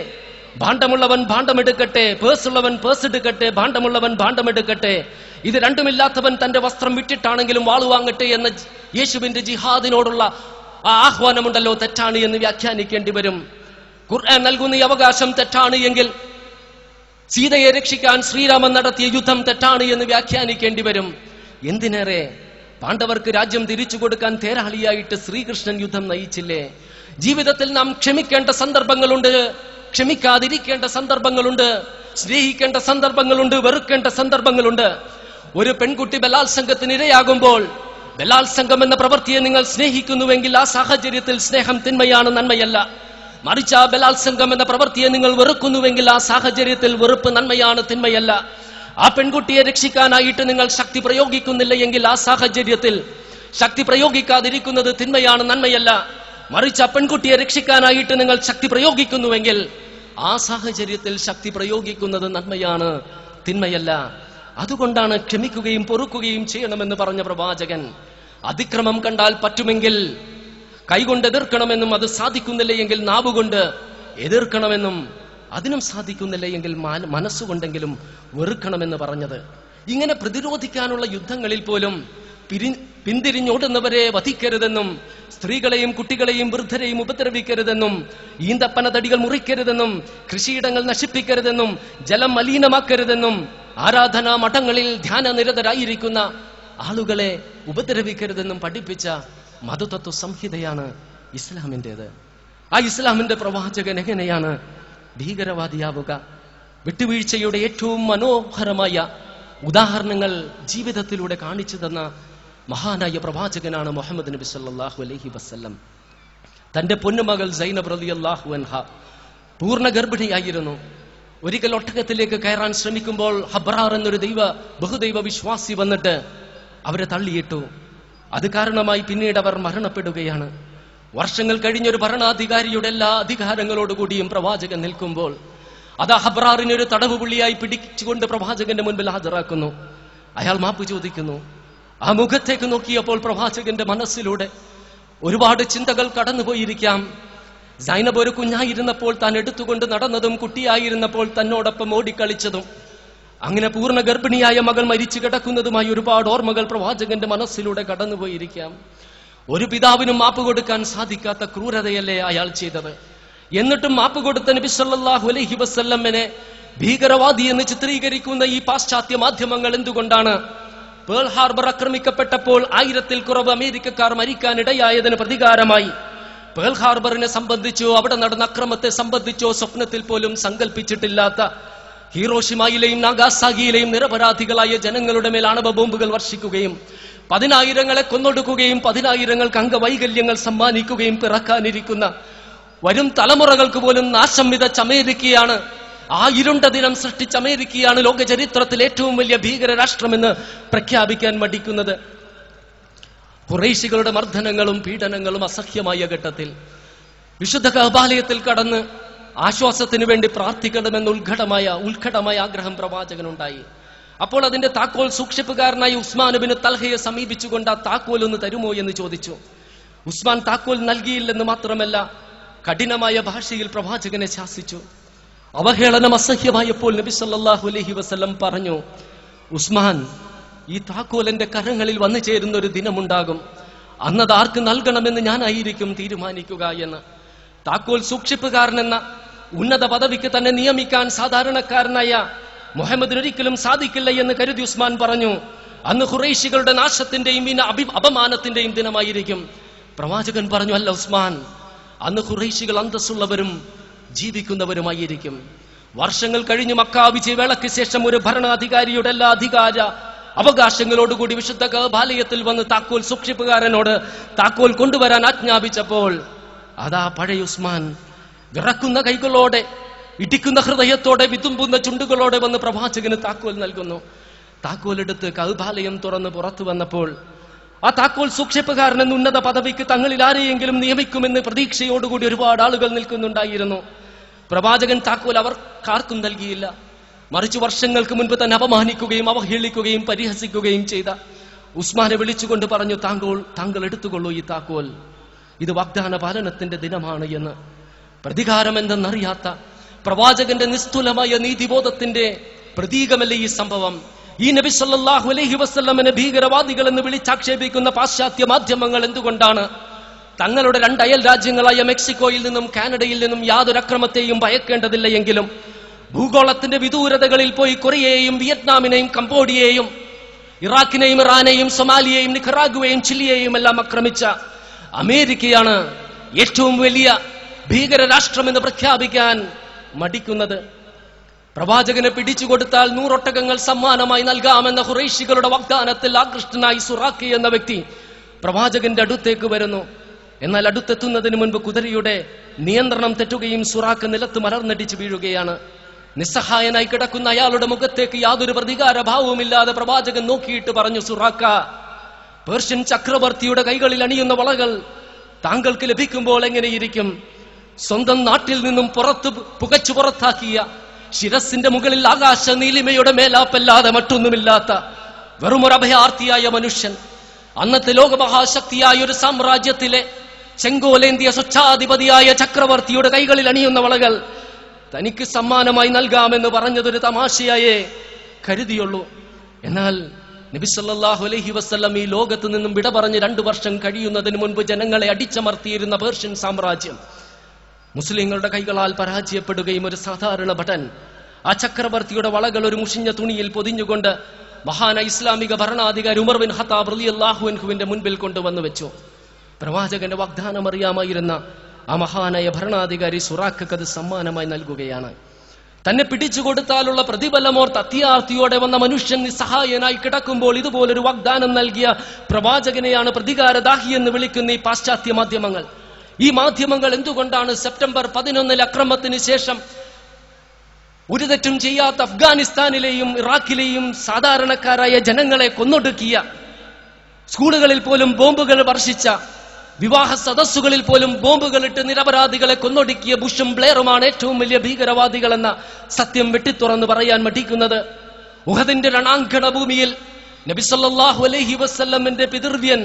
ഭാണ്ഡമുള്ളവൻ ഭാണ്ഡമെടുക്കട്ടെ, പേഴ്സുള്ളവൻ പേഴ്സ് എടുക്കട്ടെ, ഭാണ്ഡമുള്ളവൻ ഭാണ്ഡമെടുക്കട്ടെ, ഇത് രണ്ടുമില്ലാത്തവൻ തന്റെ വസ്ത്രം വിട്ടിട്ടാണെങ്കിലും വാളുവാങ്ങട്ടെ എന്ന യേശുവിന്റെ ജിഹാദിനോടുള്ള ആ ആഹ്വാനമുണ്ടല്ലോ, തെറ്റാണ് എന്ന് വ്യാഖ്യാനിക്കേണ്ടി വരും. ഖുർആൻ നൽകുന്ന ഈ അവകാശം തെറ്റാണ് എങ്കിൽ സീതയെ രക്ഷിക്കാൻ ശ്രീരാമൻ നടത്തിയ യുദ്ധം തെറ്റാണ് എന്ന് വ്യാഖ്യാനിക്കേണ്ടി വരും. എന്തിനേറെ പാണ്ഡവർക്ക് രാജ്യം തിരിച്ചു കൊടുക്കാൻ തേരാളിയായിട്ട് ശ്രീകൃഷ്ണൻ യുദ്ധം നയിച്ചില്ലേ? ജീവിതത്തിൽ നാം ക്ഷമിക്കേണ്ട സന്ദർഭങ്ങളുണ്ട്, ക്ഷമിക്കാതിരിക്കേണ്ട സന്ദർഭങ്ങളുണ്ട്, സ്നേഹിക്കേണ്ട സന്ദർഭങ്ങളുണ്ട്, വെറുക്കേണ്ട സന്ദർഭങ്ങളുണ്ട്. ഒരു പെൺകുട്ടി ബലാത്സംഗത്തിന് ഇരയാകുമ്പോൾ ബലാത്സംഗം എന്ന പ്രവൃത്തിയെ നിങ്ങൾ സ്നേഹിക്കുന്നുവെങ്കിൽ ആ സാഹചര്യത്തിൽ സ്നേഹം തിന്മയാണ്, നന്മയല്ല. മറിച്ച് ആ ബലാത്സംഗം എന്ന പ്രവൃത്തിയെ നിങ്ങൾ വെറുക്കുന്നുവെങ്കിൽ ആ സാഹചര്യത്തിൽ വെറുപ്പ് നന്മയാണ്, തിന്മയല്ല. ആ പെൺകുട്ടിയെ രക്ഷിക്കാനായിട്ട് നിങ്ങൾ ശക്തി പ്രയോഗിക്കുന്നില്ല എങ്കിൽ ആ സാഹചര്യത്തിൽ ശക്തി പ്രയോഗിക്കാതിരിക്കുന്നത് തിന്മയാണ്, നന്മയല്ല. മറിച്ച് ആ പെൺകുട്ടിയെ രക്ഷിക്കാനായിട്ട് നിങ്ങൾ ശക്തി പ്രയോഗിക്കുന്നുവെങ്കിൽ ആ സാഹചര്യത്തിൽ ശക്തി പ്രയോഗിക്കുന്നത് നന്മയാണ്, തിന്മയല്ല. അതുകൊണ്ടാണ് ക്ഷമിക്കുകയും പൊറുക്കുകയും ചെയ്യണമെന്ന് പറഞ്ഞ പ്രവാചകൻ. അതിക്രമം കണ്ടാൽ പറ്റുമെങ്കിൽ കൈകൊണ്ട് എതിർക്കണമെന്നും, അത് സാധിക്കുന്നില്ല എങ്കിൽ നാവുകൊണ്ട് എതിർക്കണമെന്നും, അതിനും സാധിക്കുന്നില്ല എങ്കിൽ മനസ്സുകൊണ്ടെങ്കിലും വെറുക്കണമെന്ന് പറഞ്ഞത്. ഇങ്ങനെ പ്രതിരോധിക്കാനുള്ള യുദ്ധങ്ങളിൽ പോലും പിന്തിരിഞ്ഞോടുന്നവരെ വധിക്കരുതെന്നും സ്ത്രീകളെയും കുട്ടികളെയും വൃദ്ധരെയും ഉപദ്രവിക്കരുതെന്നും ഈന്തപ്പന തടികൾ മുറിക്കരുതെന്നും കൃഷിയിടങ്ങൾ നശിപ്പിക്കരുതെന്നും ജലം മലിനമാക്കരുതെന്നും ആരാധനാ മഠങ്ങളിൽ ധ്യാനനിരതരായിരിക്കുന്ന ആളുകളെ ഉപദ്രവിക്കരുതെന്നും പഠിപ്പിച്ച മതതത്വ സംഹിതയാണ് ഇസ്ലാമിൻ്റെത്. ആ ഇസ്ലാമിന്റെ പ്രവാചകൻ എങ്ങനെയാണ് ഭീകരവാദിയാവുക? വിട്ടുവീഴ്ചയുടെ ഏറ്റവും മനോഹരമായ ഉദാഹരണങ്ങൾ ജീവിതത്തിലൂടെ കാണിച്ചു തന്ന മഹാനായ പ്രവാചകനാണ് മുഹമ്മദ് നബി സല്ലല്ലാഹു അലൈഹി വസല്ലം. തന്റെ പൊന്നുമകൾ സൈനബ് റളിയല്ലാഹു അൻഹ പൂർണ്ണ ഗർഭിണിയായിരുന്നു. ഒരിക്കൽ ഒട്ടകത്തിലേക്ക് കയറാൻ ശ്രമിക്കുമ്പോൾ ഹബ്റാർ എന്നൊരു ബഹുദൈവ വിശ്വാസി വന്നിട്ട് അവരെ തള്ളിയിട്ടു. അത് കാരണമായി പിന്നീട് അവർ മരണപ്പെടുകയാണ്. വർഷങ്ങൾ കഴിഞ്ഞൊരു ഭരണാധികാരിയുടെ എല്ലാ അധികാരങ്ങളോടുകൂടിയും പ്രവാചകൻ നിൽക്കുമ്പോൾ അതാ ഹബ്റാറിനെ ഒരു തടവ് പുള്ളിയായി പിടിച്ചുകൊണ്ട് പ്രവാചകന്റെ മുൻപിൽ ഹാജരാക്കുന്നു. അയാൾ മാപ്പ് ചോദിക്കുന്നു. ആ മുഖത്തേക്ക് നോക്കിയപ്പോൾ പ്രവാചകന്റെ മനസ്സിലൂടെ ഒരുപാട് ചിന്തകൾ കടന്നുപോയിരിക്കാം. സൈനബ് ഒരു കുഞ്ഞായിരുന്നപ്പോൾ താൻ എടുത്തുകൊണ്ട് നടന്നതും കുട്ടിയായിരുന്നപ്പോൾ തന്നോടൊപ്പം ഓടിക്കളിച്ചതും അങ്ങനെ പൂർണ്ണ ഗർഭിണിയായ മകൾ മരിച്ചു കിടക്കുന്നതുമായി ഒരുപാട് ഓർമ്മകൾ പ്രവാചകന്റെ മനസ്സിലൂടെ കടന്നുപോയിരിക്കാം. ഒരു പിതാവിനും മാപ്പ് കൊടുക്കാൻ സാധിക്കാത്ത ക്രൂരതയല്ലേ അയാൾ ചെയ്തത്? എന്നിട്ടും മാപ്പ് കൊടുത്ത നബി സല്ലല്ലാഹു അലൈഹി വസല്ലമനെ ഭീകരവാദി എന്ന് ചിത്രീകരിക്കുന്ന ഈ പാശ്ചാത്യ മാധ്യമങ്ങൾ എന്തുകൊണ്ടാണ് പേൾ ഹാർബർ ആക്രമിക്കപ്പെട്ടപ്പോൾ 1000-ൽ കുറവ് അമേരിക്കക്കാർ മരിക്കാനിടയായതിന് പ്രതികാരമായി പേൾ ഹാർബറിനെ സംബന്ധിച്ചോ അവിടെ നടന്ന അക്രമത്തെ സംബന്ധിച്ചോ സ്വപ്നത്തിൽ പോലും സങ്കല്പിച്ചിട്ടില്ലാത്ത ഹീറോഷിമയിലെയും നാഗാസാകിയിലെയും നിരപരാധികളായ ജനങ്ങളുടെ മേൽ ആണവ ബോംബുകൾ വർഷിക്കുകയും 10,000-ങ്ങളെ കൊന്നൊടുക്കുകയും 10,000-ങ്ങൾക്ക് അംഗവൈകല്യങ്ങൾ സമ്മാനിക്കുകയും പിറക്കാനിരിക്കുന്ന വരും തലമുറകൾക്ക് പോലും നാശം വിതച്ച അമേരിക്കയാണ്, ആ ഇരുണ്ട ദിനം സൃഷ്ടിച്ച അമേരിക്കയാണ് ലോക ചരിത്രത്തിൽ ഏറ്റവും വലിയ ഭീകര രാഷ്ട്രമെന്ന് പ്രഖ്യാപിക്കാൻ മടിക്കുന്നത്. ഖുറൈശികളുടെ മർദ്ദനങ്ങളും പീഡനങ്ങളും അസഹ്യമായ ഘട്ടത്തിൽ വിശുദ്ധ കഅബാലയത്തിൽ കടന്ന് ആശ്വാസത്തിനു വേണ്ടി പ്രാർത്ഥിക്കണമെന്ന ഉത്കടമായ ആഗ്രഹം പ്രവാചകനുണ്ടായി. അപ്പോൾ അതിന്റെ താക്കോൽ സൂക്ഷിപ്പുകാരനായി ഉസ്മാൻ ഇബ്നു തൽഹയെ സമീപിച്ചുകൊണ്ട് ആ താക്കോൽ ഒന്ന് തരുമോ എന്ന് ചോദിച്ചു. ഉസ്മാൻ താക്കോൽ നൽകിയില്ലെന്ന് മാത്രമല്ല കഠിനമായ ഭാഷയിൽ പ്രവാചകനെ ശാസിച്ചു. അവഹേളനം അസഹ്യമായപ്പോൾ നബി സല്ലല്ലാഹു അലൈഹി വസല്ലം പറഞ്ഞു, ഉസ്മാൻ, ഈ താക്കോൽ എന്റെ കരങ്ങളിൽ വന്നു ചേരുന്ന ഒരു ദിനമുണ്ടാകും, അന്നത് ആർക്ക് നൽകണമെന്ന് ഞാനായിരിക്കും തീരുമാനിക്കുക എന്ന്. താക്കോൽ സൂക്ഷിപ്പുകാരനെന്ന ഉന്നത പദവിക്ക് തന്നെ നിയമിക്കാൻ സാധാരണക്കാരനായ മുഹമ്മദിന് ഒരിക്കലും സാധിക്കില്ല എന്ന് കരുതി ഉസ്മാൻ പറഞ്ഞു, അന്ന് ഖുറൈശികളുടെ നാശത്തിന്റെയും അപമാനത്തിന്റെയും ദിനമായിരിക്കും. പ്രവാചകൻ പറഞ്ഞു, അല്ല ഉസ്മാൻ, അന്ന് ഖുറൈശികൾ അന്തസ്സുള്ളവരും ജീവിക്കുന്നവരുമായിരിക്കും. വർഷങ്ങൾ കഴിഞ്ഞ് മക്ക വിജയവേളയ്ക്ക് ശേഷം ഒരു ഭരണാധികാരിയുടെ എല്ലാ അധികാര അവകാശങ്ങളോടുകൂടി വിശുദ്ധ കഅബാലയത്തിൽ വന്ന് താക്കോൽ സൂക്ഷിപ്പുകാരനോട് താക്കോൽ കൊണ്ടുവരാൻ ആജ്ഞാപിച്ചപ്പോൾ അതാ പഴയ ഉസ്മാൻ വിറക്കുന്ന കൈകളോടെ, ഇടിക്കുന്ന ഹൃദയത്തോടെ, വിതുമ്പുന്ന ചുണ്ടുകളോടെ വന്ന് പ്രവാചകന് താക്കോൽ നൽകുന്നു. താക്കോലെടുത്ത് കഅബാലയം തുറന്ന് പുറത്തു വന്നപ്പോൾ ആ താക്കോൽ സൂക്ഷിപ്പുകാരൻ ഉന്നത പദവിക്ക് തങ്ങളിൽ ആരെയെങ്കിലും നിയമിക്കുമെന്ന് പ്രതീക്ഷയോടുകൂടി ഒരുപാട് ആളുകൾ നിൽക്കുന്നുണ്ടായിരുന്നു. പ്രവാചകൻ താക്കോൽ അവർക്കാർക്കും നൽകിയില്ല. മറിച്ച് വർഷങ്ങൾക്ക് മുൻപ് തന്നെ അപമാനിക്കുകയും അവഹേളിക്കുകയും പരിഹസിക്കുകയും ചെയ്ത ഉസ്മാനെ വിളിച്ചുകൊണ്ട് പറഞ്ഞു, താങ്കൾ എടുത്തുകൊള്ളൂ ഈ താക്കോൽ, ഇത് വാഗ്ദാന പാലനത്തിന്റെ ദിനമാണ് എന്ന്. പ്രതികാരം എന്തെന്നറിയാത്ത പ്രവാചകന്റെ നിസ്തുലമായ നീതിബോധത്തിന്റെ പ്രതീകമല്ലേ ഈ സംഭവം? ഈ നബി സല്ലല്ലാഹു അലൈഹി വസല്ലമനെ ഭീകരവാദികൾ എന്ന് വിളിച്ചാക്ഷേപിക്കുന്ന പാശ്ചാത്യ മാധ്യമങ്ങൾ എന്തുകൊണ്ടാണ് തങ്ങളുടെ 2 അയൽ രാജ്യങ്ങളായ മെക്സിക്കോയിൽ നിന്നും കാനഡയിൽ നിന്നും യാതൊരു അക്രമത്തെയും ഭയക്കേണ്ടതില്ല എങ്കിലും ഭൂഗോളത്തിന്റെ വിദൂരതകളിൽ പോയി കൊറിയയെയും വിയറ്റ്നാമിനെയും കംബോഡിയയെയും ഇറാഖിനെയും ഇറാനെയും സൊമാലിയയും നിക്കറാഗുവയും ചിലിയെയും എല്ലാം ആക്രമിച്ച അമേരിക്കയാണ് ഏറ്റവും വലിയ ഭീകര രാഷ്ട്രമെന്ന് പ്രഖ്യാപിക്കാൻ മടിക്കുന്നത്? പ്രവാചകനെ പിടിച്ചുകൊടുത്താൽ 100 ഒട്ടകങ്ങൾ സമ്മാനമായി നൽകാമെന്ന ഖുറൈശികളുടെ വാഗ്ദാനത്തിൽ ആകൃഷ്ടനായി സുറാഖി എന്ന വ്യക്തി പ്രവാചകന്റെ അടുത്തേക്ക് വരുന്നു. എന്നാൽ അടുത്തെത്തുന്നതിന് മുൻപ് കുതിരയുടെ നിയന്ത്രണം തെറ്റുകയും സുറാഖ് നിലത്ത് മലർന്നടിച്ച് വീഴുകയാണ്. നിസ്സഹായനായി കിടക്കുന്ന അയാളുടെ മുഖത്തേക്ക് യാതൊരു പ്രതികാര ഭാവവുമില്ലാതെ പ്രവാചകൻ നോക്കിയിട്ട് പറഞ്ഞു, സുറാഖ, പേർഷ്യൻ ചക്രവർത്തിയുടെ കൈകളിൽ അണിയുന്ന വളകൾ താങ്കൾക്ക് ലഭിക്കുമ്പോൾ എങ്ങനെയിരിക്കും? സ്വന്തം നാട്ടിൽ നിന്നും പുകച്ചു പുറത്താക്കിയ, ശിരസിന്റെ മുകളിൽ ആകാശ നീലിമയുടെ മേലാപ്പല്ലാതെ മറ്റൊന്നുമില്ലാത്ത വെറുമൊരു അഭയാർത്ഥിയായ മനുഷ്യൻ, അന്നത്തെ ലോകമഹാശക്തിയായ ഒരു സാമ്രാജ്യത്തിലെ ചെങ്കോലേന്ത്യ സ്വച്ഛാധിപതിയായ ചക്രവർത്തിയുടെ കൈകളിൽ അണിയുന്ന വളകൾ തനിക്ക് സമ്മാനമായി നൽകാമെന്ന് പറഞ്ഞതൊരു തമാശയായേ കരുതിയുള്ളൂ. എന്നാൽ നബി സല്ലല്ലാഹു അലൈഹി വസല്ലം ഈ ലോകത്ത് നിന്നും വിട പറഞ്ഞ് 2 വർഷം കഴിയുന്നതിന് മുൻപ് ജനങ്ങളെ അടിച്ചമർത്തിയിരുന്ന പേർഷ്യൻ സാമ്രാജ്യം മുസ്ലിങ്ങളുടെ കൈകളാൽ പരാജയപ്പെടുകയും ഒരു സാധാരണ ഭടൻ ആ ചക്രവർത്തിയുടെ വളകൾ ഒരു മുഷിഞ്ഞ തുണിയിൽ പൊതിഞ്ഞുകൊണ്ട് മഹാന ഇസ്ലാമിക ഭരണാധികാരി ഉമർ ബിൻ ഖത്താബ് റളിയല്ലാഹു അൻഹുവിന്റെ മുൻപിൽ കൊണ്ടുവന്നു വെച്ചു. പ്രവാചകന്റെ വാഗ്ദാനം അറിയാമായിരുന്ന ആ മഹാനായ ഭരണാധികാരി സുറാഖക്ക് അത് സമ്മാനമായി നൽകുകയാണ്. തന്നെ പിടിച്ചു കൊടുത്താലുള്ള പ്രതിഫലമോർത്ത് അത്യാർത്തിയോടെ വന്ന മനുഷ്യൻ നിസ്സഹായനായി കിടക്കുമ്പോൾ ഇതുപോലൊരു വാഗ്ദാനം നൽകിയ പ്രവാചകനെയാണ് പ്രതികാരദാഹി എന്ന് വിളിക്കുന്ന ഈ പാശ്ചാത്യ മാധ്യമങ്ങൾ. ഈ മാധ്യമങ്ങൾ എന്തുകൊണ്ടാണ് സെപ്റ്റംബർ 11 അക്രമത്തിന് ശേഷം ഒരു തെറ്റും ചെയ്യാത്ത അഫ്ഗാനിസ്ഥാനിലെയും ഇറാഖിലെയും സാധാരണക്കാരായ ജനങ്ങളെ കൊന്നൊടുക്കിയ, സ്കൂളുകളിൽ പോലും ബോംബുകൾ വർഷിച്ച, വിവാഹ സദസ്സുകളിൽ പോലും ബോംബുകളിട്ട് നിരപരാധികളെ കൊന്നൊടുക്കിയ ബുഷും ബ്ലെയറുമാണ് ഏറ്റവും വലിയ ഭീകരവാദികളെന്ന സത്യം വെട്ടിത്തുറന്ന് പറയാൻ മടിക്കുന്നത്? ഉഹദിന്റെ രണാങ്കണ ഭൂമിയിൽ നബി സല്ലല്ലാഹു അലൈഹി വസല്ലമിന്റെ പിതൃവ്യൻ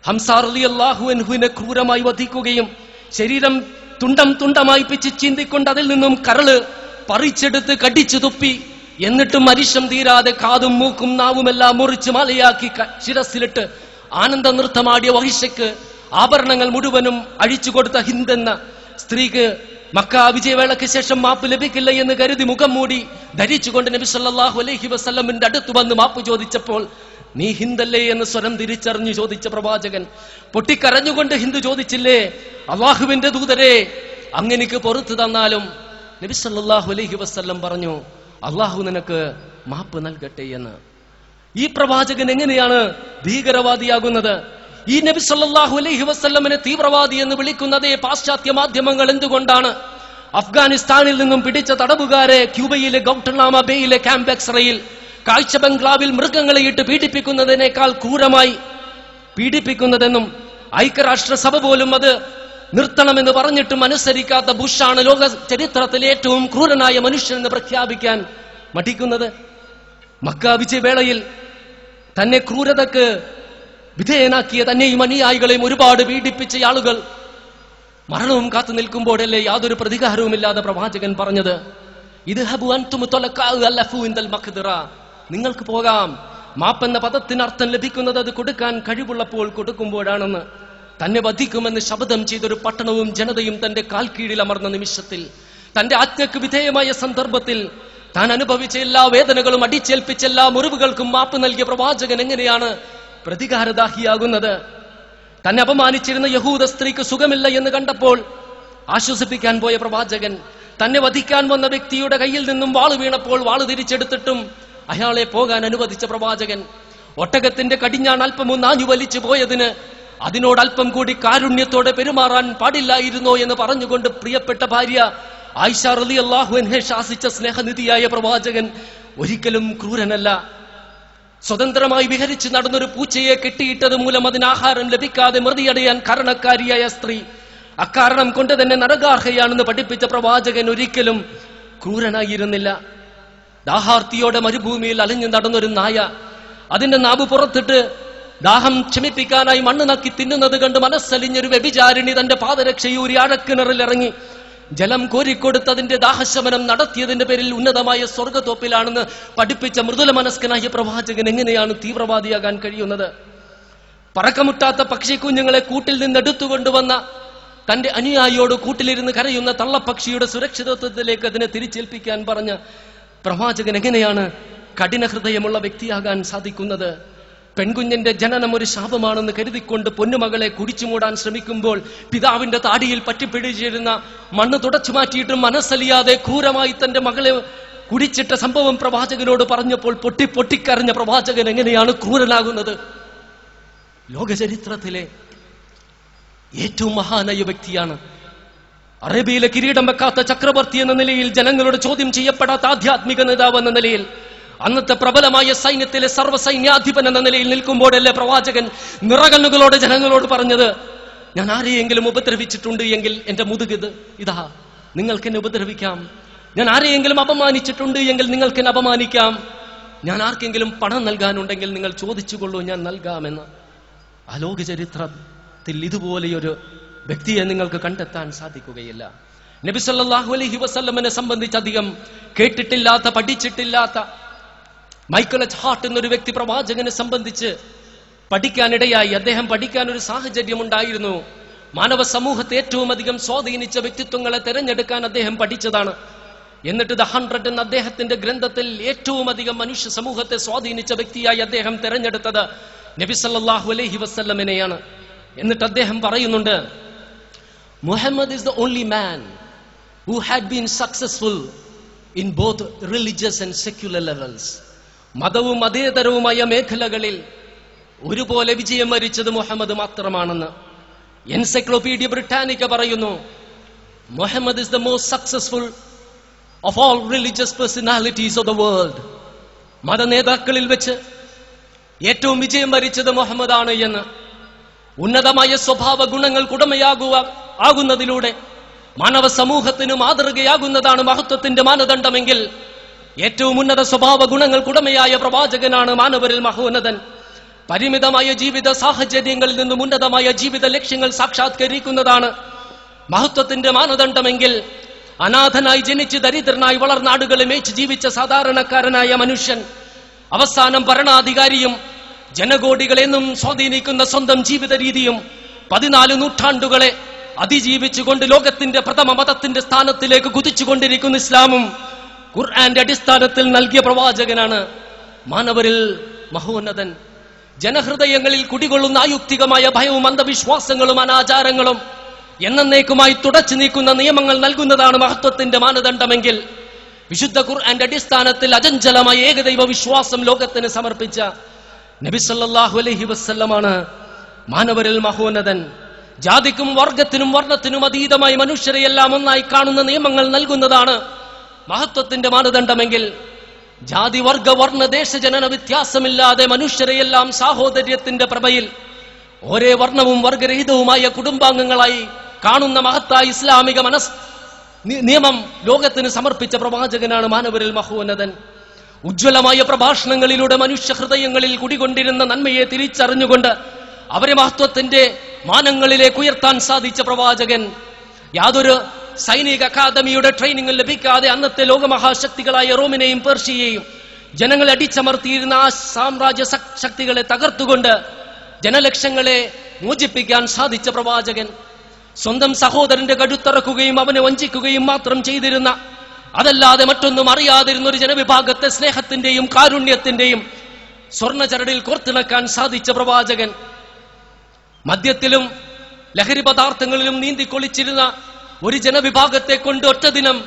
ഹംസ റളിയല്ലാഹു അൻഹുവിനെ ക്രൂരമായി വധിക്കുകയും ശരീരം തുണ്ടം തുണ്ടമായി പിച്ച് ചീന്തിക്കൊണ്ട് അതിൽ നിന്നും കരള് പറിച്ചെടുത്ത് കടിച്ചു തുപ്പി, എന്നിട്ടും അരിശം തീരാതെ കാതും മൂക്കും നാവുമെല്ലാം മുറിച്ച് മാലയാക്കി ശിരസിലിട്ട് ആനന്ദ നൃത്തമാടിയ വഹിഷയ്ക്ക് ആഭരണങ്ങൾ മുഴുവനും അഴിച്ചു കൊടുത്ത ഹിന്ദ് എന്ന സ്ത്രീക്ക് മക്ക വിജയവേളയ്ക്ക് ശേഷം മാപ്പ് ലഭിക്കില്ല എന്ന് കരുതി മുഖം മൂടി ധരിച്ചുകൊണ്ട് നബി സല്ലല്ലാഹു അലൈഹി വസല്ലമിന്റെ അടുത്ത് വന്ന് മാപ്പ് ചോദിച്ചപ്പോൾ നീ ഹിന്ദല്ലേ എന്ന് സ്വരം തിരിച്ചറിഞ്ഞു ചോദിച്ച പ്രവാചകൻ പൊട്ടിക്കരഞ്ഞുകൊണ്ട് ഹിന്ദു ചോദിച്ചില്ലേ, അല്ലാഹുവിന്റെ ദൂതരെ അങ്ങനെക്ക് പുറത്തു തന്നാലും? നബി സല്ലല്ലാഹു അലൈഹി വസല്ലം പറഞ്ഞു, അല്ലാഹു നിനക്ക് മാപ്പ് നൽകട്ടെ എന്ന്. ഈ പ്രവാചകൻ എങ്ങനെയാണ് ഭീകരവാദിയാകുന്നത്? ഈ നബി സല്ലല്ലാഹു അലൈഹി വസല്ലമിനെ തീവ്രവാദി എന്ന് വിളിക്കുന്നതേ പാശ്ചാത്യ മാധ്യമങ്ങൾ എന്തുകൊണ്ടാണ്? അഫ്ഗാനിസ്ഥാനിൽ നിന്നും പിടിച്ച തടവുകാരെ ക്യൂബയിലെ ഗൗട്ടനാമ ബേയിലെ ക്യാമ്പ് എക്സ്റയിൽ കാഴ്ച ബംഗ്ലാവിൽ മൃഗങ്ങളെ ഇട്ട് പീഡിപ്പിക്കുന്നതിനേക്കാൾ ക്രൂരമായി പീഡിപ്പിക്കുന്നതെന്നും ഐക്യരാഷ്ട്രസഭ പോലും അത് നിർത്തണമെന്ന് പറഞ്ഞിട്ടും അനുസരിക്കാത്ത ബുഷാണ് ലോക ചരിത്രത്തിലെ ഏറ്റവും ക്രൂരനായ മനുഷ്യനെന്ന് പ്രഖ്യാപിക്കാൻ മടിക്കുന്നത്. മക്ക വിജയവേളയിൽ തന്നെ ക്രൂരതക്ക് വിധേയനാക്കിയ തന്നെയും അനുയായികളെയും ഒരുപാട് പീഡിപ്പിച്ച ആളുകൾ മരണവും കാത്തു നിൽക്കുമ്പോഴല്ലേ യാതൊരു പ്രതികാരവുമില്ലാതെ പ്രവാചകൻ പറഞ്ഞത്, ഇദ്ഹബു അൻതും തുലഖാഉ അലഫു ഇൻദൽ മഖ്ദിറ, നിങ്ങൾക്ക് പോകാം. മാപ്പെന്ന പദത്തിന് അർത്ഥം ലഭിക്കുന്നത് അത് കൊടുക്കാൻ കഴിവുള്ളപ്പോൾ കൊടുക്കുമ്പോഴാണെന്ന്. തന്നെ വധിക്കുമെന്ന് ശപഥം ചെയ്തൊരു പട്ടണവും ജനതയും തന്റെ കാൽ കീഴിൽ അമർന്ന നിമിഷത്തിൽ, തന്റെ ആജ്ഞക്ക് വിധേയമായ സന്ദർഭത്തിൽ താൻ അനുഭവിച്ച എല്ലാ വേദനകളും അടിച്ചേൽപ്പിച്ച എല്ലാ മുറിവുകൾക്കും മാപ്പ് നൽകിയ പ്രവാചകൻ എങ്ങനെയാണ് പ്രതികാരദാഹിയാകുന്നത്? തന്നെ അപമാനിച്ചിരുന്ന യഹൂദ സ്ത്രീക്ക് സുഖമില്ല എന്ന് കണ്ടപ്പോൾ ആശ്വസിപ്പിക്കാൻ പോയ പ്രവാചകൻ, തന്നെ വധിക്കാൻ വന്ന വ്യക്തിയുടെ കയ്യിൽ നിന്നും വാള് വീണപ്പോൾ വാള് തിരിച്ചെടുത്തിട്ടും അയാളെ പോകാൻ അനുവദിച്ച പ്രവാചകൻ, ഒട്ടകത്തിന്റെ കടിഞ്ഞാൺ അല്പമൊന്ന് ആഞ്ഞു വലിച്ചു പോയതിന് അതിനോടൽപ്പം കൂടി കാരുണ്യത്തോടെ പെരുമാറാൻ പാടില്ലായിരുന്നോ എന്ന് പറഞ്ഞുകൊണ്ട് പ്രിയപ്പെട്ട ഭാര്യ ആയിഷ റളിയല്ലാഹു അൻഹയെ ശാസിച്ച സ്നേഹനിധിയായ പ്രവാചകൻ ഒരിക്കലും ക്രൂരനല്ല. സ്വതന്ത്രമായി വിഹരിച്ച് നടന്നൊരു പൂച്ചയെ കെട്ടിയിട്ടത് മൂലം അതിന് ആഹാരം ലഭിക്കാതെ മൃതിയടയാൻ കാരണക്കാരിയായ സ്ത്രീ അക്കാരണം കൊണ്ട് തന്നെ നരകാർഹയാണെന്ന് പഠിപ്പിച്ച പ്രവാചകൻ ഒരിക്കലും ക്രൂരനായിരുന്നില്ല. ദാഹാർത്തിയോടെ മരുഭൂമിയിൽ അലഞ്ഞു നടന്നൊരു നായ അതിന്റെ നാവ് പുറത്തിട്ട് ദാഹം ക്ഷമിപ്പിക്കാനായി മണ്ണ് നക്കി തിന്നുന്നത് കണ്ട് മനസ്സലിഞ്ഞൊരു വ്യഭിചാരിണി തന്റെ പാദരക്ഷയൂരി ആഴക്കിണറിലിറങ്ങി ജലം കോരിക്കൊടുത്തതിന്റെ ദാഹശമനം നടത്തിയതിന്റെ പേരിൽ ഉന്നതമായ സ്വർഗത്തോപ്പിലാണെന്ന് പഠിപ്പിച്ച മൃദുല മനസ്കനായ പ്രവാചകൻ എങ്ങനെയാണ് തീവ്രവാദിയാകാൻ കഴിയുന്നത്? പറക്കമുട്ടാത്ത പക്ഷിക്കുഞ്ഞുങ്ങളെ കൂട്ടിൽ നിന്ന് എടുത്തുകൊണ്ടുവന്ന തന്റെ അനുയായിയോട് കൂട്ടിലിരുന്ന് കരയുന്ന തള്ളപ്പക്ഷിയുടെ സുരക്ഷിതത്വത്തിലേക്ക് അതിനെ തിരിച്ചേൽപ്പിക്കാൻ പറഞ്ഞ പ്രവാചകൻ എങ്ങനെയാണ് കഠിന ഹൃദയമുള്ള വ്യക്തിയാകാൻ സാധിക്കുന്നത്? പെൺകുഞ്ഞിന്റെ ജനനം ഒരു ശാപമാണെന്ന് കരുതിക്കൊണ്ട് പൊന്നുമകളെ കുടിച്ചു മൂടാൻ ശ്രമിക്കുമ്പോൾ പിതാവിന്റെ താടിയിൽ പറ്റിപ്പിടിച്ചിരുന്ന മണ്ണ് തുടച്ചു മാറ്റിയിട്ടും മനസ്സലിയാതെ ക്രൂരമായി തന്റെ മകളെ കുടിച്ചിട്ട സംഭവം പ്രവാചകനോട് പറഞ്ഞപ്പോൾ പൊട്ടിക്കരഞ്ഞ പ്രവാചകൻ എങ്ങനെയാണ് ക്രൂരനാകുന്നത്? ലോകചരിത്രത്തിലെ ഏറ്റവും മഹാനായ വ്യക്തിയാണ്. അറേബ്യയിലെ കിരീടം വെക്കാത്ത ചക്രവർത്തി എന്ന നിലയിൽ, ജനങ്ങളുടെ ചോദ്യം ചെയ്യപ്പെടാത്ത ആധ്യാത്മിക നേതാവ് എന്ന നിലയിൽ, അന്നത്തെ പ്രബലമായ സൈന്യത്തിലെ സർവ്വസൈന്യാധിപൻ എന്ന നിലയിൽ നിൽക്കുമ്പോഴല്ലേ പ്രവാചകൻ നിറകണ്ണുകളോടെ ജനങ്ങളോട് പറഞ്ഞത്, ഞാൻ ആരെയെങ്കിലും ഉപദ്രവിച്ചിട്ടുണ്ട് എങ്കിൽ എന്റെ മുതുകിത് ഇതാ, നിങ്ങൾക്ക് എന്നെ ഉപദ്രവിക്കാം. ഞാൻ ആരെയെങ്കിലും അപമാനിച്ചിട്ടുണ്ട് എങ്കിൽ നിങ്ങൾക്ക് എന്നെ അപമാനിക്കാം. ഞാൻ ആർക്കെങ്കിലും പണം നൽകാനുണ്ടെങ്കിൽ നിങ്ങൾ ചോദിച്ചുകൊള്ളൂ, ഞാൻ നൽകാമെന്ന്. ആ ലോക ചരിത്രത്തിൽ ഇതുപോലെയൊരു വ്യക്തിയെ നിങ്ങൾക്ക് കണ്ടെത്താൻ സാധിക്കുകയില്ല. നബി സല്ലല്ലാഹു അലൈഹി വസല്ലമനെ സംബന്ധിച്ച് അധികം കേട്ടിട്ടില്ലാത്ത, പഠിച്ചിട്ടില്ലാത്ത, മൈക്കൽ എച്ച് ഹാർട്ട് എന്നൊരു വ്യക്തി പ്രവാചകനെ സംബന്ധിച്ച് പഠിക്കാനിടയായി. അദ്ദേഹം പഠിക്കാൻ ഒരു സാഹചര്യം ഉണ്ടായിരുന്നു. മാനവ സമൂഹത്തെ ഏറ്റവും അധികം സ്വാധീനിച്ച വ്യക്തിത്വങ്ങളെ തെരഞ്ഞെടുക്കാൻ അദ്ദേഹം പഠിച്ചതാണ്. എന്നിട്ട് ദ 100 എന്ന അദ്ദേഹത്തിന്റെ ഗ്രന്ഥത്തിൽ ഏറ്റവും അധികം മനുഷ്യ സമൂഹത്തെ സ്വാധീനിച്ച വ്യക്തിയായി അദ്ദേഹം തെരഞ്ഞെടുത്തത് നബി സല്ലല്ലാഹു അലൈഹി വസല്ലമനെയാണ്. എന്നിട്ട് അദ്ദേഹം പറയുന്നുണ്ട്, Muhammad is the only man who had been successful in both religious and secular levels. മതവും മതേതരവുമായ മേഖലകളിൽ ഒരുപോലെ വിജയം വരിച്ചത് മുഹമ്മദ് മാത്രമാണെന്ന്. എൻസൈക്ലോപീഡിയ ബ്രിട്ടാനിക്ക പറയുന്നു, Muhammad is the most successful of all religious personalities of the world. മത നേതാക്കളിൽ വെച്ച് ഏറ്റവും വിജയം വരിച്ചത് മുഹമ്മദാണ് എന്ന്. ഉന്നതമായ സ്വഭാവ ഗുണങ്ങൾക്കുടമയാകുന്നതിലൂടെ മാനവ സമൂഹത്തിന് മാതൃകയാകുന്നതാണ് മഹത്വത്തിന്റെ മാനദണ്ഡമെങ്കിൽ ഏറ്റവും ഉന്നത സ്വഭാവ ഗുണങ്ങൾക്കുടമയായ പ്രവാചകനാണ് മാനവരിൽ മഹോന്നതൻ. പരിമിതമായ ജീവിത സാഹചര്യങ്ങളിൽ നിന്നും ഉന്നതമായ ജീവിത ലക്ഷ്യങ്ങൾ സാക്ഷാത്കരിക്കുന്നതാണ് മഹത്വത്തിന്റെ മാനദണ്ഡമെങ്കിൽ അനാഥനായി ജനിച്ച് ദരിദ്രനായി വളർനാടുകളെ മേച്ച് ജീവിച്ച സാധാരണക്കാരനായ മനുഷ്യൻ അവസാനം ഭരണാധികാരിയും ജനകോടികളെന്നും സ്വാധീനിക്കുന്ന സ്വന്തം ജീവിത രീതിയും 14 നൂറ്റാണ്ടുകളെ അതിജീവിച്ചുകൊണ്ട് ലോകത്തിന്റെ പ്രഥമ മതത്തിന്റെ സ്ഥാനത്തിലേക്ക് കുതിച്ചുകൊണ്ടിരിക്കുന്ന ഇസ്ലാമും ഖുർആന്റെ അടിസ്ഥാനത്തിൽ നൽകിയ പ്രവാചകനാണ് മാനവരിൽ മഹോന്നതൻ. ജനഹൃദയങ്ങളിൽ കുടികൊള്ളുന്ന ആയുക്തികമായ ഭയവും അന്ധവിശ്വാസങ്ങളും അനാചാരങ്ങളും എന്നേക്കുമായി തുടച്ചു നീക്കുന്ന നിയമങ്ങൾ നൽകുന്നതാണ് മഹത്വത്തിന്റെ മാനദണ്ഡമെങ്കിൽ വിശുദ്ധ ഖുർആന്റെ അടിസ്ഥാനത്തിൽ അചഞ്ചലമായ ഏകദൈവ വിശ്വാസം ലോകത്തിന് സമർപ്പിച്ച നബി സല്ലല്ലാഹു അലൈഹി വസല്ലമാണ് മാനവരിൽ മഹോന്നതൻ. ജാതിക്കും വർഗത്തിനും വർണ്ണത്തിനും അതീതമായി മനുഷ്യരെയെല്ലാം ഒന്നായി കാണുന്ന നിയമങ്ങൾ നൽകുന്നതാണ് മഹത്വത്തിന്റെ മാനദണ്ഡമെങ്കിൽ ജാതി വർഗ വർണ്ണ ദേശജനന വ്യത്യാസമില്ലാതെ മനുഷ്യരെയെല്ലാം സാഹോദര്യത്തിന്റെ പ്രഭയിൽ ഒരേ വർണ്ണവും വർഗരഹിതവുമായ കുടുംബാംഗങ്ങളായി കാണുന്ന മഹത്തായ ഇസ്ലാമിക നിയമം ലോകത്തിന് സമർപ്പിച്ച പ്രവാചകനാണ് മാനവരിൽ മഹോന്നതൻ. ഉജ്ജ്വലമായ പ്രഭാഷണങ്ങളിലൂടെ മനുഷ്യ ഹൃദയങ്ങളിൽ കുടികൊണ്ടിരുന്ന നന്മയെ തിരിച്ചറിഞ്ഞുകൊണ്ട് അവരെ മഹത്വത്തിന്റെ മാനങ്ങളിലേക്ക് ഉയർത്താൻ സാധിച്ച പ്രവാചകൻ. യാതൊരു സൈനിക അക്കാദമിയുടെ ട്രെയിനിങ് ലഭിക്കാതെ അന്നത്തെ ലോകമഹാശക്തികളായ റോമിനെയും പേർഷ്യയെയും ജനങ്ങളെ അടിച്ചമർത്തിയിരുന്ന ആ സാമ്രാജ്യ ശക്തികളെ തകർത്തുകൊണ്ട് ജനലക്ഷങ്ങളെ മോചിപ്പിക്കാൻ സാധിച്ച പ്രവാചകൻ. സ്വന്തം സഹോദരന്റെ കഴുത്തറക്കുകയും അവനെ വഞ്ചിക്കുകയും മാത്രം ചെയ്തിരുന്ന, അതല്ലാതെ മറ്റൊന്നും അറിയാതിരുന്ന ഒരു ജനവിഭാഗത്തെ സ്നേഹത്തിന്റെയും കാരുണ്യത്തിന്റെയും സ്വർണ്ണചരടിൽ കോർത്തിണക്കാൻ സാധിച്ച പ്രവാചകൻ. മദ്യത്തിലും ലഹരി പദാർത്ഥങ്ങളിലും നീന്തിക്കൊളിച്ചിരുന്ന ഒരു ജനവിഭാഗത്തെ കൊണ്ട് ഒറ്റ ദിനം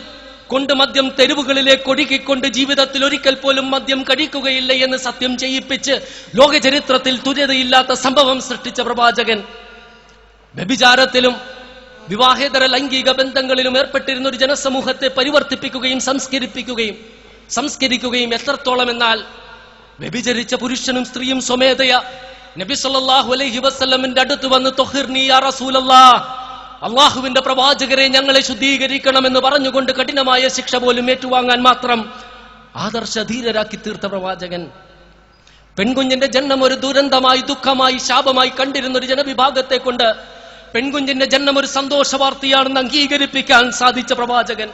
കൊണ്ട് മദ്യം തെരുവുകളിലേക്ക് ഒഴുകിക്കൊണ്ട് ജീവിതത്തിൽ ഒരിക്കൽ പോലും മദ്യം കഴിക്കുകയില്ല എന്ന് സത്യം ചെയ്യിപ്പിച്ച് ലോക ചരിത്രത്തിൽ തുല്യതയില്ലാത്ത സംഭവം സൃഷ്ടിച്ച പ്രവാചകൻ. വ്യഭിചാരത്തിലും വിവാഹേതര ലൈംഗിക ബന്ധങ്ങളിലും ഏർപ്പെട്ടിരുന്ന ഒരു ജനസമൂഹത്തെ പരിവർത്തിപ്പിക്കുകയും സംസ്കരിക്കുകയും എത്രത്തോളം എന്നാൽ വ്യഭിചരിച്ച പുരുഷനും സ്ത്രീയും സ്വമേധയ നബി സല്ലല്ലാഹു അലൈഹി വസല്ലമിന്റെ അടുത്ത് വന്ന് ത്വഹിർനി യാ റസൂലല്ലാഹ്, അള്ളാഹുവിന്റെ പ്രവാചകരെ ഞങ്ങളെ ശുദ്ധീകരിക്കണമെന്ന് പറഞ്ഞുകൊണ്ട് കഠിനമായ ശിക്ഷ പോലും ഏറ്റുവാങ്ങാൻ മാത്രം ആദർശധീരരാക്കി തീർത്ത പ്രവാചകൻ. പെൺകുഞ്ഞിന്റെ ജന്മം ഒരു ദുരന്തമായി, ദുഃഖമായി, ശാപമായി കണ്ടിരുന്ന ഒരു ജനവിഭാഗത്തെ കൊണ്ട് പെൺകുഞ്ഞിന്റെ ജന്മം ഒരു സന്തോഷ വാർത്തയാണെന്ന് അംഗീകരിപ്പിക്കാൻ സാധിച്ച പ്രവാചകൻ.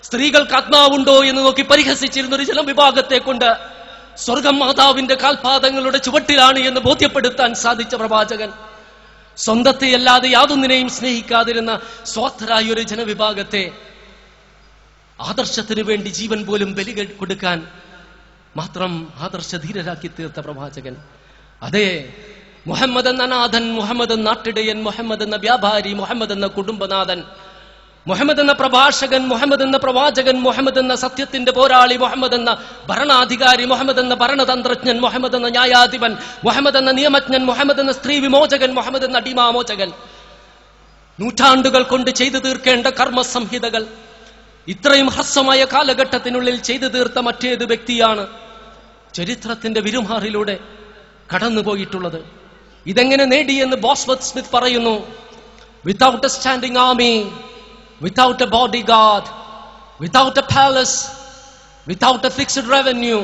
സ്ത്രീകൾക്ക് ആത്മാവുണ്ടോ എന്ന് നോക്കി പരിഹസിച്ചിരുന്ന ഒരു ജനവിഭാഗത്തെ കൊണ്ട് സ്വർഗം മാതാവിന്റെ കാൽപാദങ്ങളുടെ ചുവട്ടിലാണ് എന്ന് ബോധ്യപ്പെടുത്താൻ സാധിച്ച പ്രവാചകൻ. സ്വന്തത്തെ അല്ലാതെ യാതൊന്നിനെയും സ്നേഹിക്കാതിരുന്ന സ്വാർത്ഥരായ ഒരു ജനവിഭാഗത്തെ ആദർശത്തിന് വേണ്ടി ജീവൻ പോലും ബലി കൊടുക്കാൻ മാത്രം ആദർശധീരരാക്കി തീർത്ത പ്രവാചകൻ. അതെ, മുഹമ്മദ് എന്ന നാഥൻ, മുഹമ്മദ് എന്ന നാട്ടിടയൻ, മുഹമ്മദ് എന്ന വ്യാപാരി, മുഹമ്മദ് എന്ന കുടുംബനാഥൻ, മുഹമ്മദ് എന്ന പ്രഭാഷകൻ, മുഹമ്മദ് എന്ന പ്രവാചകൻ, മുഹമ്മദ് എന്ന സത്യത്തിന്റെ പോരാളി, മുഹമ്മദ് എന്ന ഭരണാധികാരി, മുഹമ്മദ് എന്ന ഭരണതന്ത്രജ്ഞൻ, മുഹമ്മദ് എന്ന ന്യായാധിപൻ, മുഹമ്മദ് എന്ന നിയമജ്ഞൻ, മുഹമ്മദ് എന്ന സ്ത്രീ വിമോചകൻ, മുഹമ്മദ് എന്ന അടിമാമോചകൻ. നൂറ്റാണ്ടുകൾ കൊണ്ട് ചെയ്തു തീർക്കേണ്ട കർമ്മസംഹിതകൾ ഇത്രയും ഹ്രസ്വമായ കാലഘട്ടത്തിനുള്ളിൽ ചെയ്തു തീർത്ത മറ്റേത് വ്യക്തിയാണ് ചരിത്രത്തിന്റെ വിരുമാറിലൂടെ കടന്നുപോയിട്ടുള്ളത്? ഇതെങ്ങനെ നേടിയെന്ന് ബോസ്വർത്ത് സ്മിത്ത് പറയുന്നു. Without a standing army, without a bodyguard, without a palace, without a fixed revenue,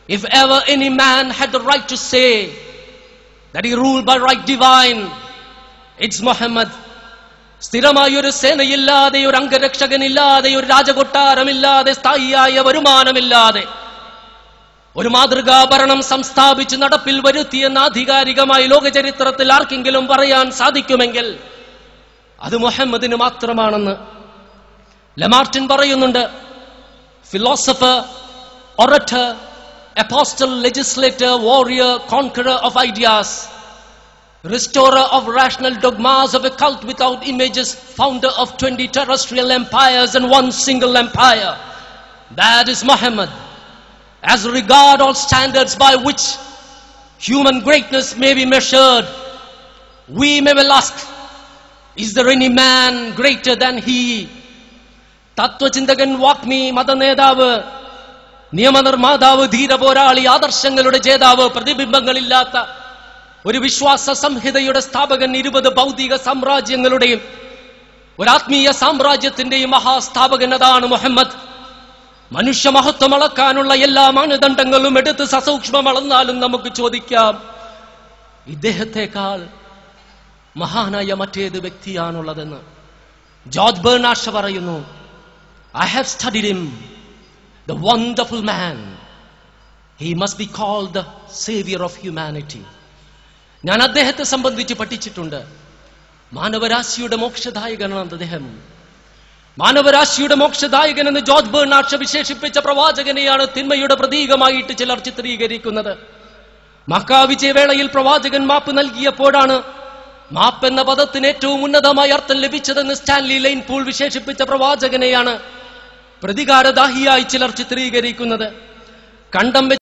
if ever any man had the right to say that he ruled by right divine, it's Muhammad. സ്ഥിരമായ ഒരു സേനയില്ലാതെ, ഒരു അംഗരക്ഷകനില്ലാതെ, ഒരു രാജകൊട്ടാരമില്ലാതെ, സ്ഥായിയായ വരുമാനമില്ലാതെ ഒരു മാതൃകാ ഭരണം സംസ്ഥാപിച്ച് നടപ്പിൽ വരുത്തിയെന്ന് ആധികാരികമായി ലോക ചരിത്രത്തിൽ ആർക്കെങ്കിലും പറയാൻ സാധിക്കുമെങ്കിൽ അത് മുഹമ്മദിന് മാത്രമാണെന്ന് ലമാർട്ടിൻ പറയുന്നുണ്ട്. Philosopher, orator, apostle, legislator, warrior, conqueror of ideas, restorer of rational dogmas of a cult without images, founder of 20 terrestrial empires and one single empire. That is Muhammad. As regard all standards by which human greatness may be measured, we may well ask, is there any man greater than he? തത്വചിന്തകൻ, വാഗ്മി, മതനേതാവ്, നിയമനിർമ്മാതാവ്, ധീരപോരാളി, ആദർശങ്ങളുടെ ജേതാവ്, പ്രതിബിംബങ്ങളില്ലാത്ത ഒരു വിശ്വാസ സംഹിതയുടെ സ്ഥാപകൻ, 20 ഭൗതിക സാമ്രാജ്യങ്ങളുടെയും ഒരാത്മീയ സാമ്രാജ്യത്തിന്റെയും മഹാസ്ഥാപകൻ, അതാണ് മുഹമ്മദ്. മനുഷ്യ മഹത്വം അളക്കാനുള്ള എല്ലാ മാനദണ്ഡങ്ങളും എടുത്ത് സസൂക്ഷ്മം അളന്നാലും നമുക്ക് ചോദിക്കാം, ഇദ്ദേഹത്തെക്കാൾ മഹാനായ മറ്റേത് വ്യക്തിയാണുള്ളതെന്ന്. ജോർജ് ബെർണാഡ് ഷാ പറയുന്നു, I have studied him, the wonderful man. He must be called the savior of humanity. ഞാൻ അദ്ദേഹത്തെ സംബന്ധിച്ച് പഠിച്ചിട്ടുണ്ട്. മാനവരാശിയുടെ മോക്ഷദായകനാണ് അദ്ദേഹം. മാനവരാശിയുടെ മോക്ഷദായകൻ എന്ന് ജോർജ് ബെർണാഡ് ഷാ വിശേഷിപ്പിച്ച പ്രവാചകനെയാണ് തിന്മയുടെ പ്രതീകമായിട്ട് ചിലർ ചിത്രീകരിക്കുന്നത്. മക്ക വിജയവേളയിൽ പ്രവാചകൻ മാപ്പ് നൽകിയപ്പോഴാണ് മാപ്പ് എന്ന പദത്തിന് ഏറ്റവും ഉന്നതമായ അർത്ഥം ലഭിച്ചതെന്ന് സ്റ്റാൻലി ലൈൻ പൂൾ വിശേഷിപ്പിച്ച പ്രവാചകനെയാണ് പ്രതികാരദാഹിയായി ചിലർ ചിത്രീകരിക്കുന്നത്. കണ്ടം വെച്ച്